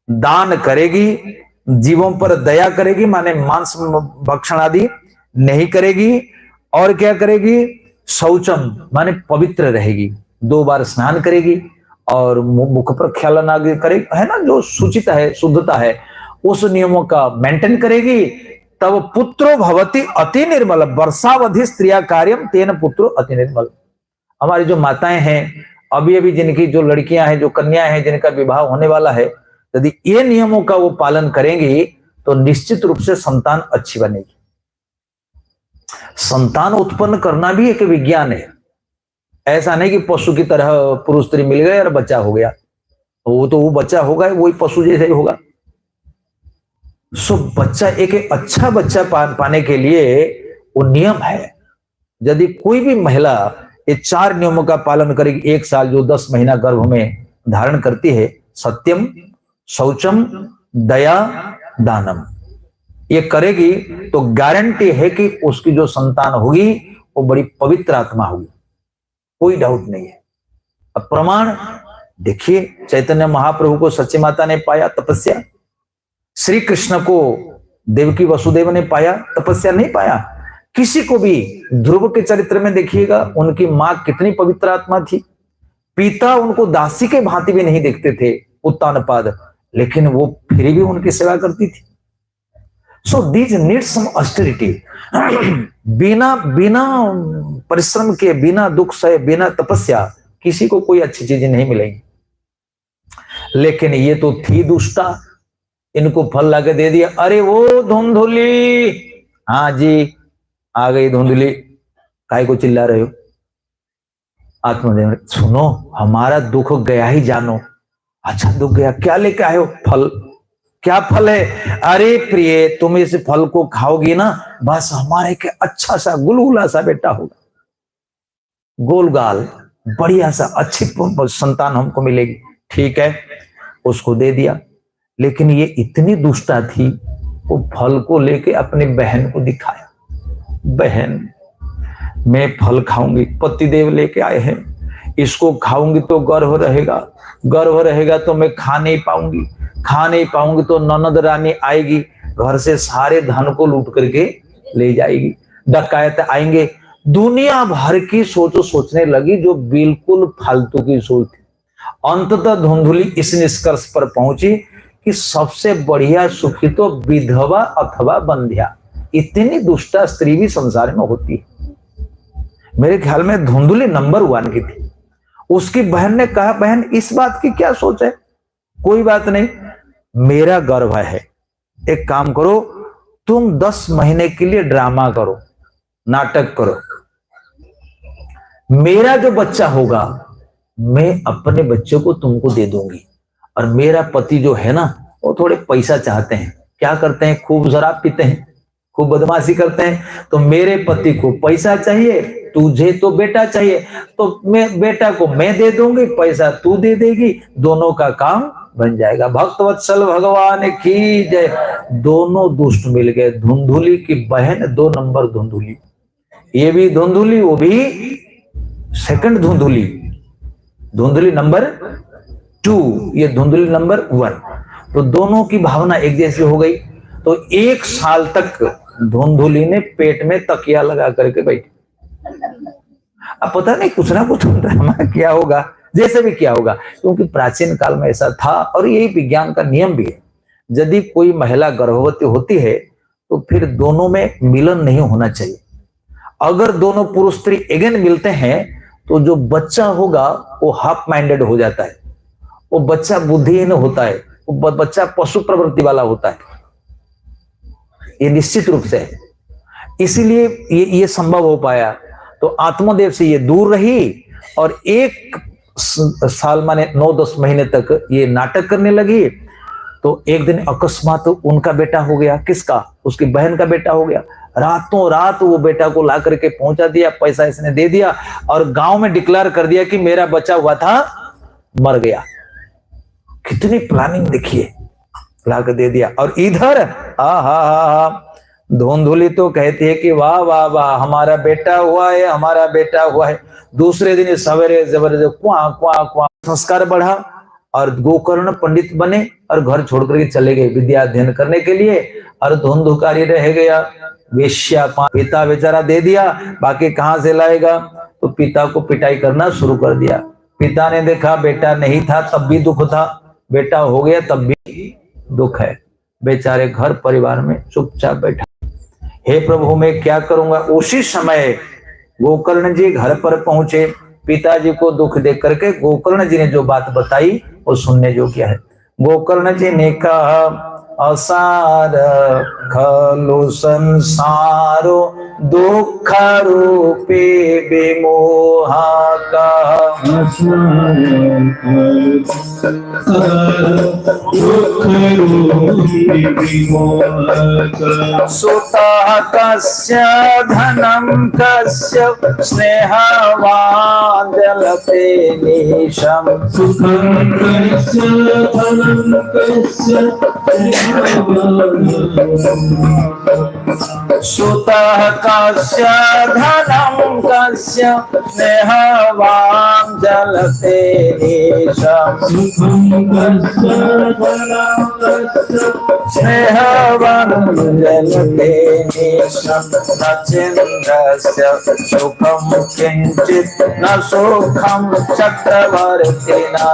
दान करेगी, जीवों पर दया करेगी माने मांस भक्षण आदि नहीं करेगी, और क्या करेगी, शौचम माने पवित्र रहेगी, 2 बार स्नान करेगी, और मुख पर ख्यालन आदि करेगी, है ना, जो शुचिता है, शुद्धता है, उस नियमों का मेंटेन करेगी। तब पुत्रो भवति अति निर्मल, वर्षावधि स्त्रिया कार्यम तेन पुत्रो अति निर्मल। हमारी जो माताएं हैं, अभी अभी जिनकी जो लड़कियां हैं, जो कन्या हैं, जिनका विवाह होने वाला है, यदि ये नियमों का वो पालन करेंगी तो निश्चित रूप से संतान अच्छी बनेगी। संतान उत्पन्न करना भी एक विज्ञान है। ऐसा नहीं कि पशु की तरह पुरुष स्त्री मिल गए और बच्चा हो गया, वो बच्चा होगा, वही पशु जैसे ही होगा। सो बच्चा एक अच्छा बच्चा पाने के लिए वो नियम है। यदि कोई भी महिला ये 4 नियमों का पालन करेगी, 1 साल जो 10 महीना गर्भ में धारण करती है, सत्यम शौचम दया दानम, ये करेगी तो गारंटी है कि उसकी जो संतान होगी वो बड़ी पवित्र आत्मा होगी, कोई डाउट नहीं है। अब प्रमाण देखिए, चैतन्य महाप्रभु को सच्ची माता ने पाया, तपस्या। श्री कृष्ण को देवकी वसुदेव ने पाया, तपस्या नहीं पाया। किसी को भी ध्रुव के चरित्र में देखिएगा, उनकी मां कितनी पवित्र आत्मा थी। पिता उनको दासी के भांति भी नहीं देखते थे, उत्तानपाद, लेकिन वो फिर भी उनकी सेवा करती थी। So these need some austerity. बिना परिश्रम के, बिना दुख सहे, बिना तपस्या किसी को कोई अच्छी चीजें नहीं मिलेंगी। लेकिन ये तो थी दुष्टा, इनको फल लाके दे दिया। अरे वो धुंधुली, हाँ जी आ गई धुंधुली, काय को चिल्ला रहे हो? आत्मदेव, सुनो हमारा दुख गया ही जानो। अच्छा दुख गया, क्या लेके आए हो? फल। क्या फल है? अरे प्रिय, तुम इस फल को खाओगी ना, बस हमारे के अच्छा सा गुलगुला सा बेटा होगा, गोलगाल, बढ़िया सा अच्छी संतान हमको मिलेगी। ठीक है, उसको दे दिया। लेकिन ये इतनी दुष्टा थी, वो फल को लेके अपनी बहन को दिखाया, बहन मैं फल खाऊंगी, पतिदेव लेके आए हैं, इसको खाऊंगी तो गर्भ रहेगा, गर्भ रहेगा तो मैं खा नहीं पाऊंगी तो ननद रानी आएगी, घर से सारे धन को लूट करके ले जाएगी, डकैत आएंगे। दुनिया भर की सोचने लगी जो बिल्कुल फालतू की सोच थी। अंततः धुंधुली इस निष्कर्ष पर पहुंची कि सबसे बढ़िया सुखी तो विधवा अथवा बंध्या। इतनी दुष्टा स्त्री भी संसार में होती है। मेरे ख्याल में धुंधुली नंबर 1 की थी। उसकी बहन ने कहा, बहन इस बात की क्या सोच है? कोई बात नहीं, मेरा गर्भ है, एक काम करो, तुम 10 महीने के लिए ड्रामा करो, नाटक करो, मेरा जो बच्चा होगा मैं अपने बच्चों को तुमको दे दूंगी। और मेरा पति जो है ना, वो थोड़े पैसा चाहते हैं, क्या करते हैं, खूब शराब पीते हैं, खूब बदमाशी करते हैं, तो मेरे पति को पैसा चाहिए, तुझे तो बेटा चाहिए, तो मैं बेटा को मैं दे दूंगी, पैसा तू दे देगी, दोनों का काम बन जाएगा। भक्तवत्सल भगवान की जय। दोनों दुष्ट मिल गए। धुंधुली की बहन 2 नंबर धुंधुली, ये भी धुंधुली, वो भी सेकंड धुंधुली, धुंधुली नंबर 2, ये धुंधुली नंबर 1। तो दोनों की भावना एक जैसी हो गई। तो 1 साल तक धुंधुली ने पेट में तकिया लगा करके बैठी। अब पता नहीं कुछ ना कुछ ड्रामा क्या होगा, जैसे भी क्या होगा, क्योंकि प्राचीन काल में ऐसा था और यही विज्ञान का नियम भी है। यदि कोई महिला गर्भवती होती है तो फिर दोनों में मिलन नहीं होना चाहिए। अगर दोनों पुरुष स्त्री अगेन मिलते हैं तो जो बच्चा होगा वो हाफ माइंडेड हो जाता है, वो बच्चा बुद्धिहीन होता है, वो बच्चा पशु प्रवृत्ति वाला होता है। ये निश्चित रूप से है। इसीलिए ये संभव हो पाया। तो आत्मदेव से ये दूर रही और 1 साल माने 9-10 महीने तक ये नाटक करने लगी। तो एक दिन अकस्मात उनका बेटा हो गया। किसका? उसकी बहन का बेटा हो गया। रातों रात वो बेटा को ला करके पहुंचा दिया, पैसा इसने दे दिया और गांव में डिक्लेयर कर दिया कि मेरा बच्चा हुआ था मर गया। कितनी प्लानिंग देखिए, ला कर दे दिया। और इधर धुंधुली तो कहती है कि वाह वाह वाह, हमारा बेटा हुआ है, हमारा बेटा हुआ है। दूसरे दिन सवेरे जबरदस्त क्वा क्वा क्वा संस्कार बढ़ा और गोकर्ण पंडित बने और घर छोड़ करके चले गए विद्या अध्ययन करने के लिए। और धुंधुकारी रह गया, वेश्या पिता बेचारा दे दिया, बाकी कहां से लाएगा। तो पिता को पिटाई करना शुरू कर दिया। पिता ने देखा बेटा नहीं था तब भी दुख था, बेटा हो गया तब भी दुख है। बेचारे घर परिवार में चुपचाप बैठा, हे प्रभु मैं क्या करूंगा। उसी समय गोकर्ण जी घर पर पहुंचे, पिताजी को दुख देख करके गोकर्ण जी ने जो बात बताई वो सुनने योग्य है। गोकर्ण जी ने कहा असार खलु संसारो दुख रूपे विमोहा का सुतः कस्य धनं कस्य स्नेहवान् जलते निशम् सुतः कस्य धनं कस्य स्नेहवान् जलते निशम् स्नेहवान् जलते निशम् न चिन्द्रस्य सुखं किञ्चित् न सुखं चक्रवर्तिनः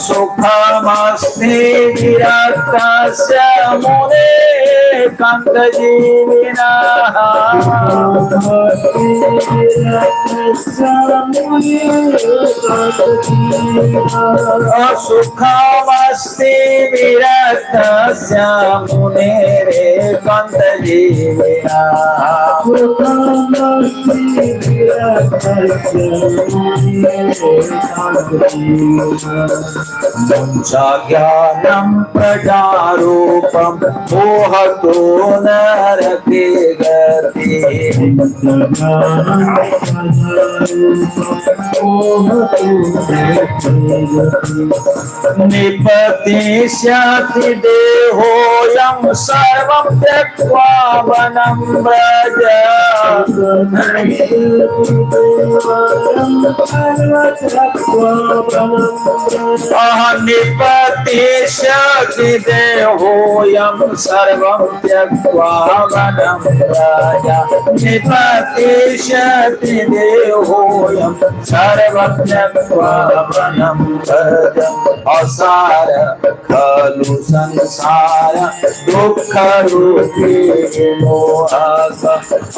सुखमस्ति विरक्तस्य मुने कान्तजीविनः सुखमस्ति विरक्तस्य मुने कान्तजीविनः ज्ञानं प्रजारूपं मोहतो नरके गति निपतिष्यति देहोऽयं सर्वं त्यक्त्वा वनं व्रज निपतिष्यति देहोऽयं सर्वं त्यक्त्वा वनं व्रज निपतिष्यति देहोऽयं सर्वं त्यक्त्वा वनं व्रज असार खलु संसार दुःखरूपी मोहः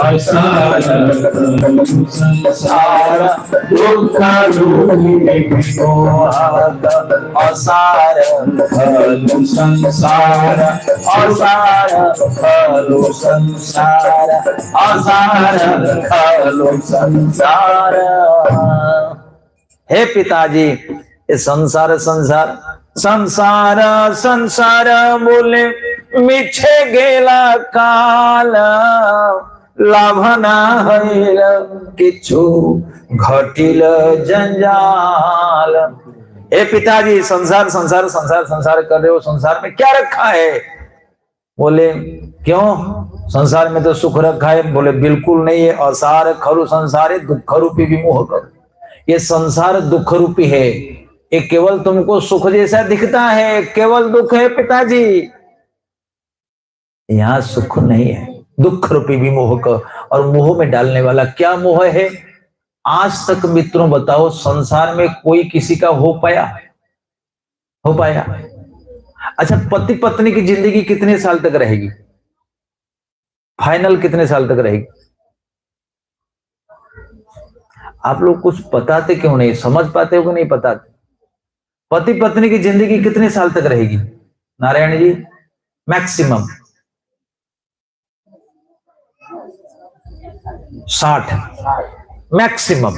असार खलु संसार दुःखरूपी मोहः असार खलु संसार असार खलु संसार असार खलु संसार। हे पिताजी ये संसार संसार संसार संसार बोले मिछे गेला काल लाभना हईल किछु घटिल जंजाल। हे पिताजी संसार संसार संसार संसार कर रहे हो, संसार में क्या रखा है। बोले क्यों, संसार में तो सुख रखा है। बोले बिल्कुल नहीं है, असार खलु संसार दुख रूपी विमोह कर। ये संसार दुख रूपी है, ये केवल तुमको सुख जैसा दिखता है, केवल दुख है पिताजी। यहाँ सुख नहीं है, दुख रूपी विमोह का। और मोह में डालने वाला क्या मोह है। आज तक मित्रों बताओ संसार में कोई किसी का हो पाया? अच्छा पति पत्नी की जिंदगी कितने साल तक रहेगी? फाइनल कितने साल तक रहेगी? आप लोग कुछ बताते क्यों नहीं? समझ पाते हो कि नहीं बताते? पति पत्नी की जिंदगी कितने साल तक रहेगी नारायण जी? Maximum 60 maximum.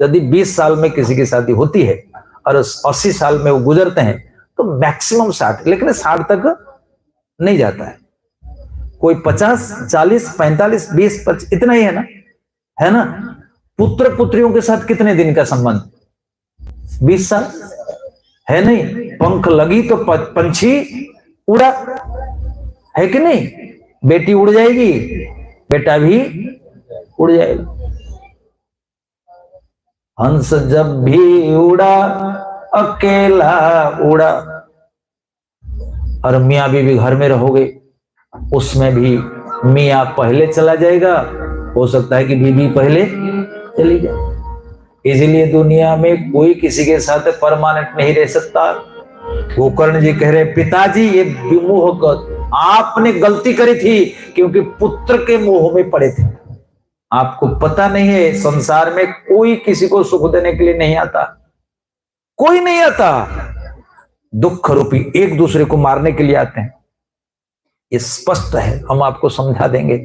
यदि 20 साल में किसी की शादी होती है और 80 साल में वो गुजरते हैं तो मैक्सिमम 60, लेकिन 60 तक नहीं जाता है। कोई 50, 40, 45, 20, 25 इतना ही है ना, है ना। पुत्र पुत्रियों के साथ कितने दिन का संबंध? 20 साल है नहीं, पंख लगी तो पंछी उड़ा, है कि नहीं? बेटी उड़ जाएगी, बेटा भी उड़ जाएगा। हंस जब भी उड़ा अकेला उड़ा, और मियाँ बीवी घर में रहोगे, उसमें भी मियाँ पहले चला जाएगा, हो सकता है कि बीवी पहले चली जाए। इसलिए दुनिया में कोई किसी के साथ परमानेंट नहीं रह सकता। गोकर्ण जी कह रहे, पिताजी ये विमोह कर, आपने गलती करी थी क्योंकि पुत्र के मोह में पड़े थे। आपको पता नहीं है, संसार में कोई किसी को सुख देने के लिए नहीं आता, कोई नहीं आता। दुख रूपी एक दूसरे को मारने के लिए आते हैं। ये स्पष्ट है, हम आपको समझा देंगे।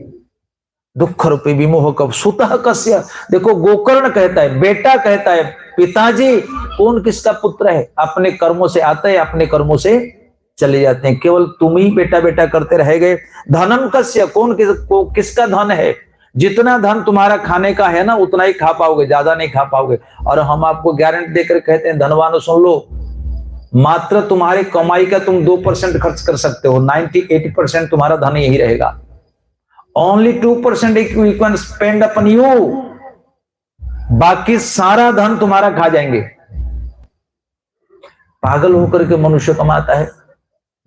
दुख रूपी विमोह कब सुतः कस्य, देखो गोकर्ण कहता है, बेटा कहता है, पिताजी कौन किसका पुत्र है? अपने कर्मों से आते हैं, अपने कर्मों से चले जाते हैं। केवल तुम ही बेटा बेटा करते रह गए। धनम कस्य, कौन किसका धन है? जितना धन तुम्हारा खाने का है ना, उतना ही खा पाओगे, ज्यादा नहीं खा पाओगे। और हम आपको गारंटी देकर कहते हैं, धनवान सुन लो, मात्र तुम्हारी कमाई का तुम 2% खर्च कर सकते हो, 90-80% तुम्हारा धन यही रहेगा। Only 2% you can spend upon you, बाकी सारा धन तुम्हारा खा जाएंगे। पागल होकर के मनुष्य कमाता है।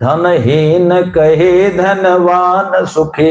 धनहीन कहे धनवान सुखी,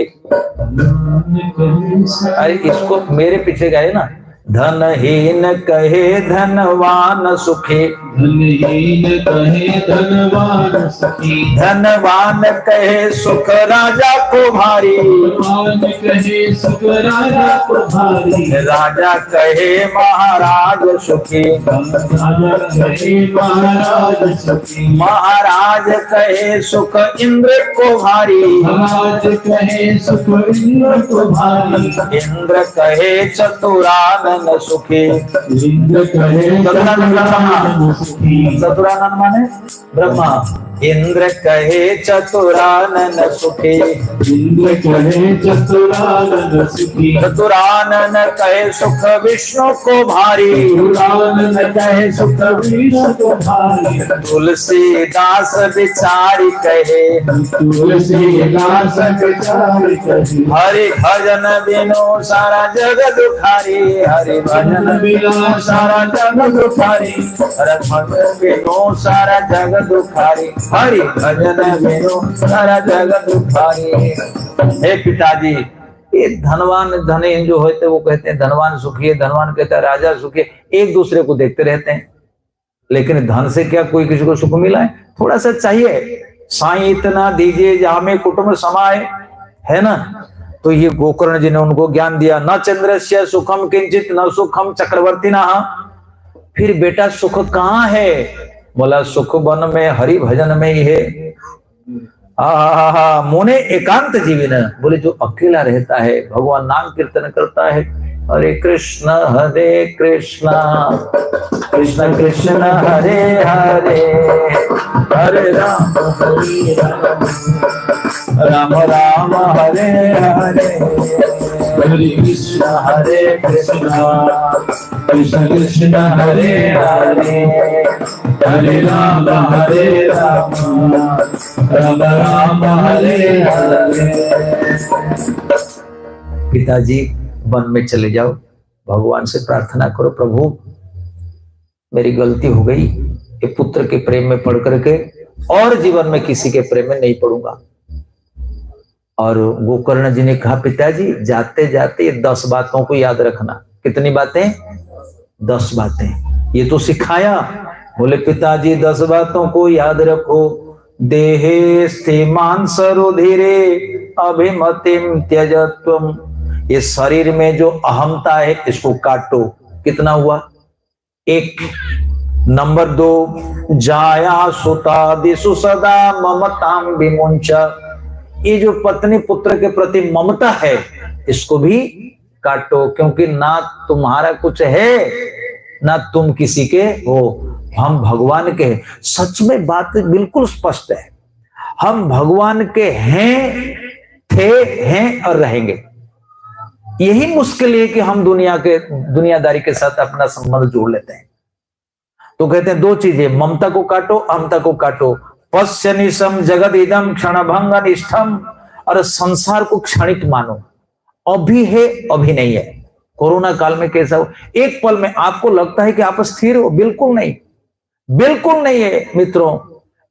अरे इसको मेरे पीछे गए ना, धनहीन कहे धनवान सुखी, धनहीन कहे धनवान सुखी, धनवान कहे सुख राजा को भारी, धनवान कहे सुख राजा को भारी, राजा कहे महाराज सुखी, राजा कहे महाराज सुखी, महाराज कहे सुख इंद्र को भारी, महाराज कहे सुख इंद्र को भारी, इंद्र कहे चतुरानन सुखी। इंद्र कहे चतुरानन सुखी, चतुरानन माने ब्रह्मा। इंद्र कहे चतुरानन सुखी, इंद्र कहे चतुरानन सुखी, चतुरानन कहे सुख विष्णु को भारी, चतुरानन कहे सुख विष्णु को भारी, तुलसीदास बिचारी कहे, तुलसीदास बिचारी कहे, हरि भजन बिनु सारा जग दुखारी, हरि भजन बिना सारा जग दुखारी, हरि भजन बिनु सारा जग दुखारी, हरि भजन बिनु सारा जग दुखारी। हे पिताजी, ये धनवान धनहीन जो होते वो कहते हैं धनवान सुखी है, धनवान कहता है राजा सुखी है, एक दूसरे को देखते रहते हैं। लेकिन धन से क्या कोई किसी को सुख मिला है? थोड़ा सा चाहिए, साईं इतना दीजिए जहां में कुटुंब समाये, है ना। तो ये गोकर्ण जी ने उनको ज्ञान दिया, न चंद्रस्य सुखम किंचित न सुखम चक्रवर्ती ना। फिर बेटा सुख कहाँ है? बोला सुख वन में हरि भजन में ही है। मोने एकांत जीवी न, बोले जो अकेला रहता है, भगवान नाम कीर्तन करता है, हरे कृष्ण कृष्ण कृष्ण हरे हरे, हरे राम राम राम हरे हरे, हरे कृष्ण कृष्ण कृष्ण हरे हरे, हरे राम राम राम हरे हरे। पिताजी वन में चले जाओ, भगवान से प्रार्थना करो, प्रभु मेरी गलती हो गई, ये पुत्र के प्रेम में पड़ करके और जीवन में किसी के प्रेम में नहीं पड़ूंगा। और गोकर्ण जी ने कहा, पिताजी जाते जाते 10 बातों को याद रखना। कितनी बातें? 10 बातें। ये तो सिखाया। बोले पिताजी 10 बातों को याद रखो। देहे स्थिमान सरुधिरे अभिमतिम त्यजत्वम, ये शरीर में जो अहमता है इसको काटो। कितना हुआ? 1। नंबर 2, जाया सुतादिषु सदा ममताम विमुंच, ये जो पत्नी पुत्र के प्रति ममता है इसको भी काटो, क्योंकि ना तुम्हारा कुछ है ना तुम किसी के हो, हम भगवान के हैं। सच में बात बिल्कुल स्पष्ट है, हम भगवान के हैं, थे, हैं और रहेंगे। यही मुश्किल है कि हम दुनियादारी के साथ अपना संबंध जोड़ लेते हैं। तो कहते हैं दो चीजें, ममता को काटो, अहमता को काटो। पश्य निशम जगद इदम क्षणभंग निष्ठम, और संसार को क्षणिक मानो, अभी है अभी नहीं है। कोरोना काल में कैसा हो, एक पल में आपको लगता है कि आप स्थिर हो, बिल्कुल नहीं, बिल्कुल नहीं है मित्रों।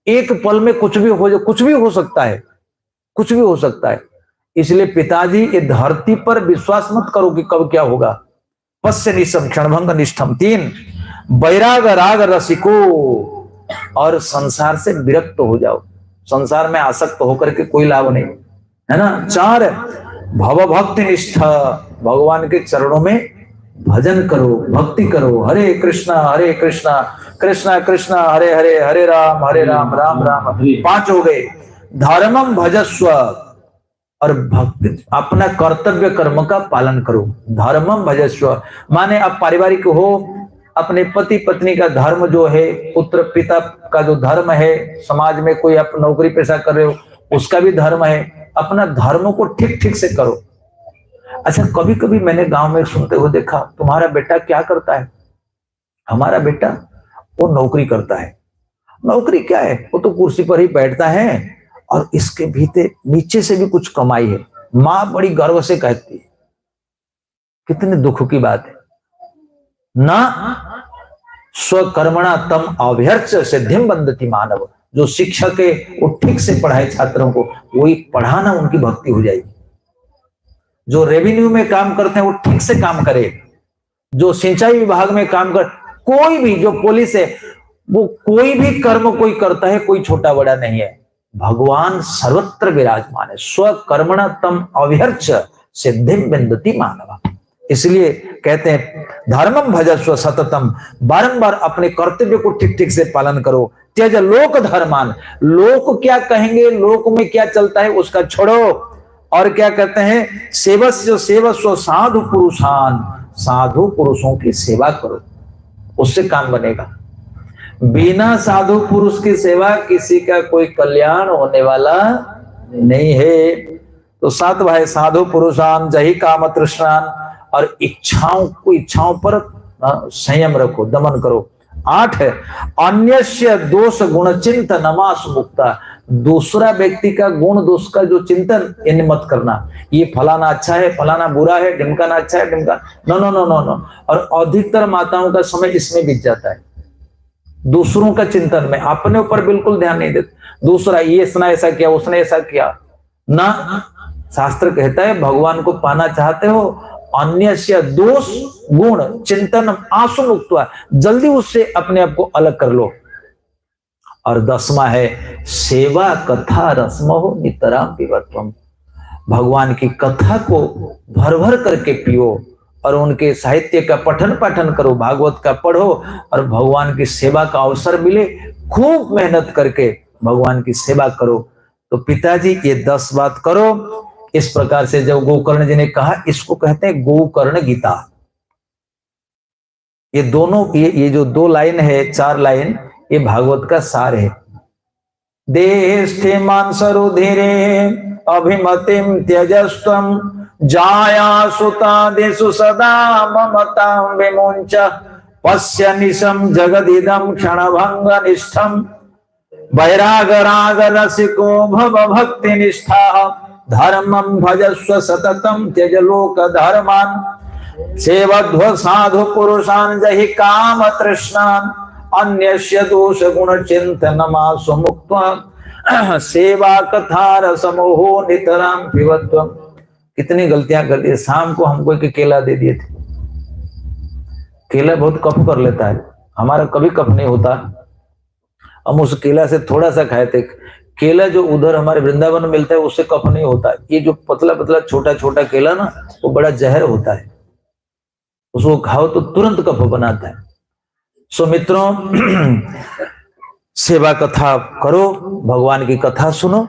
एक पल में कुछ भी हो, कुछ भी हो सकता है, कुछ भी हो सकता है। इसलिए पिताजी, ये धरती पर विश्वास मत करो कि कब क्या होगा। पश्य निशम क्षणभंग निष्ठम। 3, वैराग राग रसिको, और संसार से विरक्त हो जाओ, संसार में आसक्त होकर के कोई लाभ नहीं, है ना। 4, भव भक्ति निष्ठा, भगवान के चरणों में भजन करो, भक्ति करो। हरे कृष्णा कृष्णा कृष्णा हरे हरे, हरे राम राम राम हरे। 5 हो गए। धर्मम भजस्व, और भक्ति, अपना कर्तव्य कर्म का पालन करो। धर्मम भजस्व माने आप पारिवारिक हो, अपने पति पत्नी का धर्म जो है, पुत्र पिता का जो धर्म है, समाज में कोई आप नौकरी पेशा कर रहे हो उसका भी धर्म है, अपना धर्म को ठीक ठीक से करो। अच्छा, कभी कभी मैंने गांव में सुनते हुए देखा, तुम्हारा बेटा क्या करता है? हमारा बेटा वो नौकरी करता है। नौकरी क्या है, वो तो कुर्सी पर ही बैठता है और इसके भीतर नीचे से भी कुछ कमाई है। मां बड़ी गर्व से कहती है। कितने दुख की बात है ना। स्वकर्मणा तम अभ्यर्च सिद्धिम बंदति मानव, जो शिक्षक है वो ठीक से पढ़ाए छात्रों को, वही पढ़ाना उनकी भक्ति हो जाएगी। जो रेवेन्यू में काम करते हैं वो ठीक से काम करे, जो सिंचाई विभाग में काम कर, कोई भी, जो पुलिस है, वो कोई भी कर्म कोई करता है, कोई छोटा बड़ा नहीं है। भगवान सर्वत्र विराजमान है। स्वकर्मणा तम अभ्यर्च सिद्धिम बंदति मानव। इसलिए कहते हैं धर्मम भजस्व सततम, बारंबार अपने कर्तव्य को ठीक ठीक से पालन करो। त्यज लोक धर्मान, लोक क्या कहेंगे, लोक में क्या चलता है उसका छोड़ो। और क्या कहते हैं, सेवस्व साधु पुरुषान, साधु पुरुषों की सेवा करो, उससे काम बनेगा। बिना साधु पुरुष की सेवा किसी का कोई कल्याण होने वाला नहीं है। तो 7 भाई, साधु पुरुषान जही काम तृष्णान, और इच्छाओं पर संयम रखो, दमन करो। 8 है अन्यस्य दोष गुण चिंतनमास मुक्ता, दूसरा व्यक्ति का गुण दोष का जो चिंतन इन मत करना, ये फलाना अच्छा है, फलाना बुरा है, ढिमकाना अच्छा है, ढिमका no no no no no. और अधिकतर माताओं का समय इसमें बीत जाता है, दूसरों का चिंतन में, अपने ऊपर बिल्कुल ध्यान नहीं देते। दूसरा ये इसने ऐसा किया, उसने ऐसा किया ना। शास्त्र कहता है भगवान को पाना चाहते हो, अन्यस्य दोष गुण चिंतन आसु मुक्त्वा, जल्दी उससे अपने आप को अलग कर लो। और 10वां है सेवा कथा रसमो नितराम पिबत्वम, भगवान की कथा को भर भर करके पियो और उनके साहित्य का पठन पाठन करो, भागवत का पढ़ो और भगवान की सेवा का अवसर मिले, खूब मेहनत करके भगवान की सेवा करो। तो पिताजी ये 10 बात करो। इस प्रकार से जब गोकर्ण जी ने कहा, इसको कहते हैं गोकर्ण गीता। ये दोनों, ये जो 2 लाइन है, 4 लाइन, ये भागवत का सार है। देष्ठे मांसरुधिरे अभिमतिम त्यजस्त्वम जाया सुतादिषु सदा ममतां विमुञ्च पश्य निशं जगदिदं क्षणभंग निष्ठं वैराग राग रसिको भव भक्ति निष्ठा धर्मं भजस्व सततं त्यज लोक धर्मान् सेवध्व साधु पुरुषान् जहि काम तृष्णान् अन्यस्य दोष गुण चिंतनमासु मुक्त्वा सेवा कथा रसमोहो नितरां पिबत्वम्। कितनी गलतियां कर दी। शाम को हमको एक केला दे दिए थे, केला बहुत कफ कर लेता है, हमारा कभी कफ नहीं होता। हम उस केला से थोड़ा सा खाए थे। केला जो उधर हमारे वृंदावन में मिलता है उससे कफ नहीं होता। ये जो पतला पतला छोटा छोटा केला ना, वो बड़ा जहर होता है, उसको खाओ तो तुरंत कफ बनाता है। सो मित्रों, सेवा कथा करो, भगवान की कथा सुनो,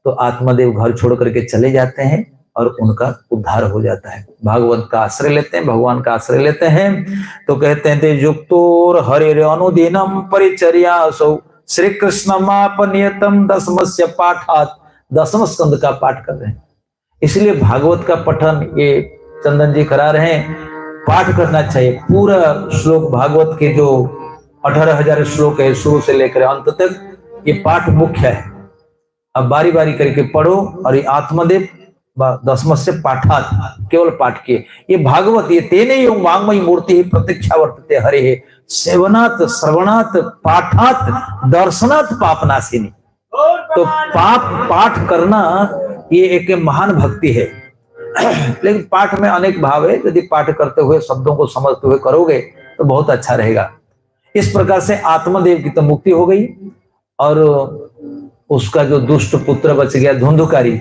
तो आत्मदेव घर छोड़ करके चले जाते हैं और उनका उद्धार हो जाता है। भागवत का आश्रय लेते हैं, भगवान का आश्रय लेते हैं। तो कहते हैं युक्तोर हरिर अनुदिनम परिचर्यासौ श्री कृष्णमापनियतम 10मस्य पाठात, 10वें स्कंद का पाठ कर रहे हैं। इसलिए भागवत का पठन ये चंदन जी करा रहे हैं, पाठ करना चाहिए। पूरा श्लोक भागवत के जो 18,000 श्लोक है शुरू से लेकर अंत तक। ये पाठ मुख्य है। अब बारी बारी करके पढ़ो। और ये आत्मदेव दशम से पाठात, केवल पाठ किए। ये भागवत, ये तेने योग वांगमयी मूर्ति प्रतीक्षा वर्तते हरे है सेवनात् श्रवणात् पाठात दर्शनात् पापनाशिनी। तो पाठ करना ये एक महान भक्ति है। लेकिन पाठ में अनेक भाव है। यदि पाठ करते हुए शब्दों को समझते हुए करोगे तो बहुत अच्छा रहेगा। इस प्रकार से आत्मदेव की तो मुक्ति हो गई। और उसका जो दुष्ट पुत्र बच गया धुंधुकारी,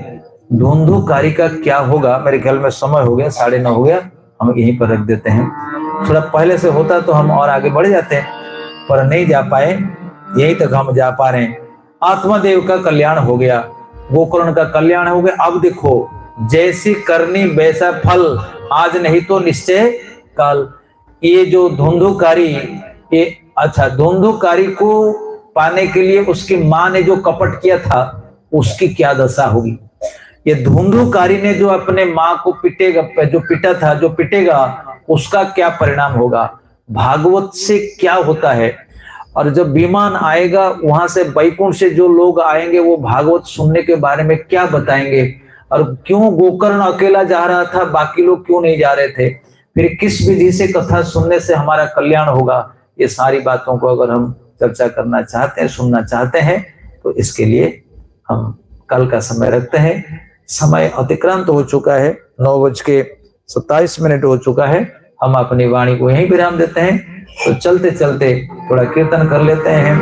धुंधुकारी का क्या होगा? मेरे ख्याल में समय हो गया, 9:30 हो गया, हम यहीं पर रख देते हैं। थोड़ा पहले से होता तो हम और आगे बढ़ जाते हैं, पर नहीं जा पाए, यहीं तक हम जा पा रहे हैं। आत्मदेव का कल्याण हो गया, गोकर्ण का कल्याण हो गया। अब देखो, जैसी करनी वैसा फल, आज नहीं तो निश्चय कल। ये जो धुंधुकारी, ये अच्छा, धुंधुकारी को पाने के लिए उसकी मां ने जो कपट किया था उसकी क्या दशा होगी? ये धुंधुकारी ने जो अपने मां को पीटेगा, जो पीटा था, जो पीटेगा, उसका क्या परिणाम होगा? भागवत से क्या होता है? और जब विमान आएगा वहां से, बैकुंठ से जो लोग आएंगे वो भागवत सुनने के बारे में क्या बताएंगे? और क्यों गोकर्ण अकेला जा रहा था, बाकी लोग क्यों नहीं जा रहे थे? फिर किस विधि से कथा सुनने से हमारा कल्याण होगा? ये सारी बातों को अगर हम चर्चा करना चाहते हैं, सुनना चाहते हैं, तो इसके लिए हम कल का समय रखते हैं। समय अतिक्रांत हो चुका है, 9:27 हो चुका है। हम अपनी वाणी को यहीं विराम देते हैं। तो चलते चलते थोड़ा कीर्तन कर लेते हैं।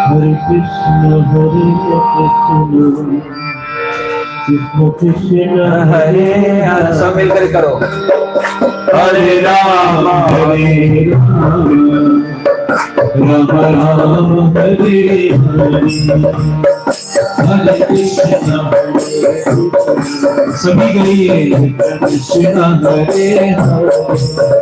हरे कृष्ण कृष्ण कृष्ण हरे सब मिलकर करो। हरे राम हरे राम राम राम हरे हरे हरे कृष्ण सभी कहिए कृष्ण हरे हरे।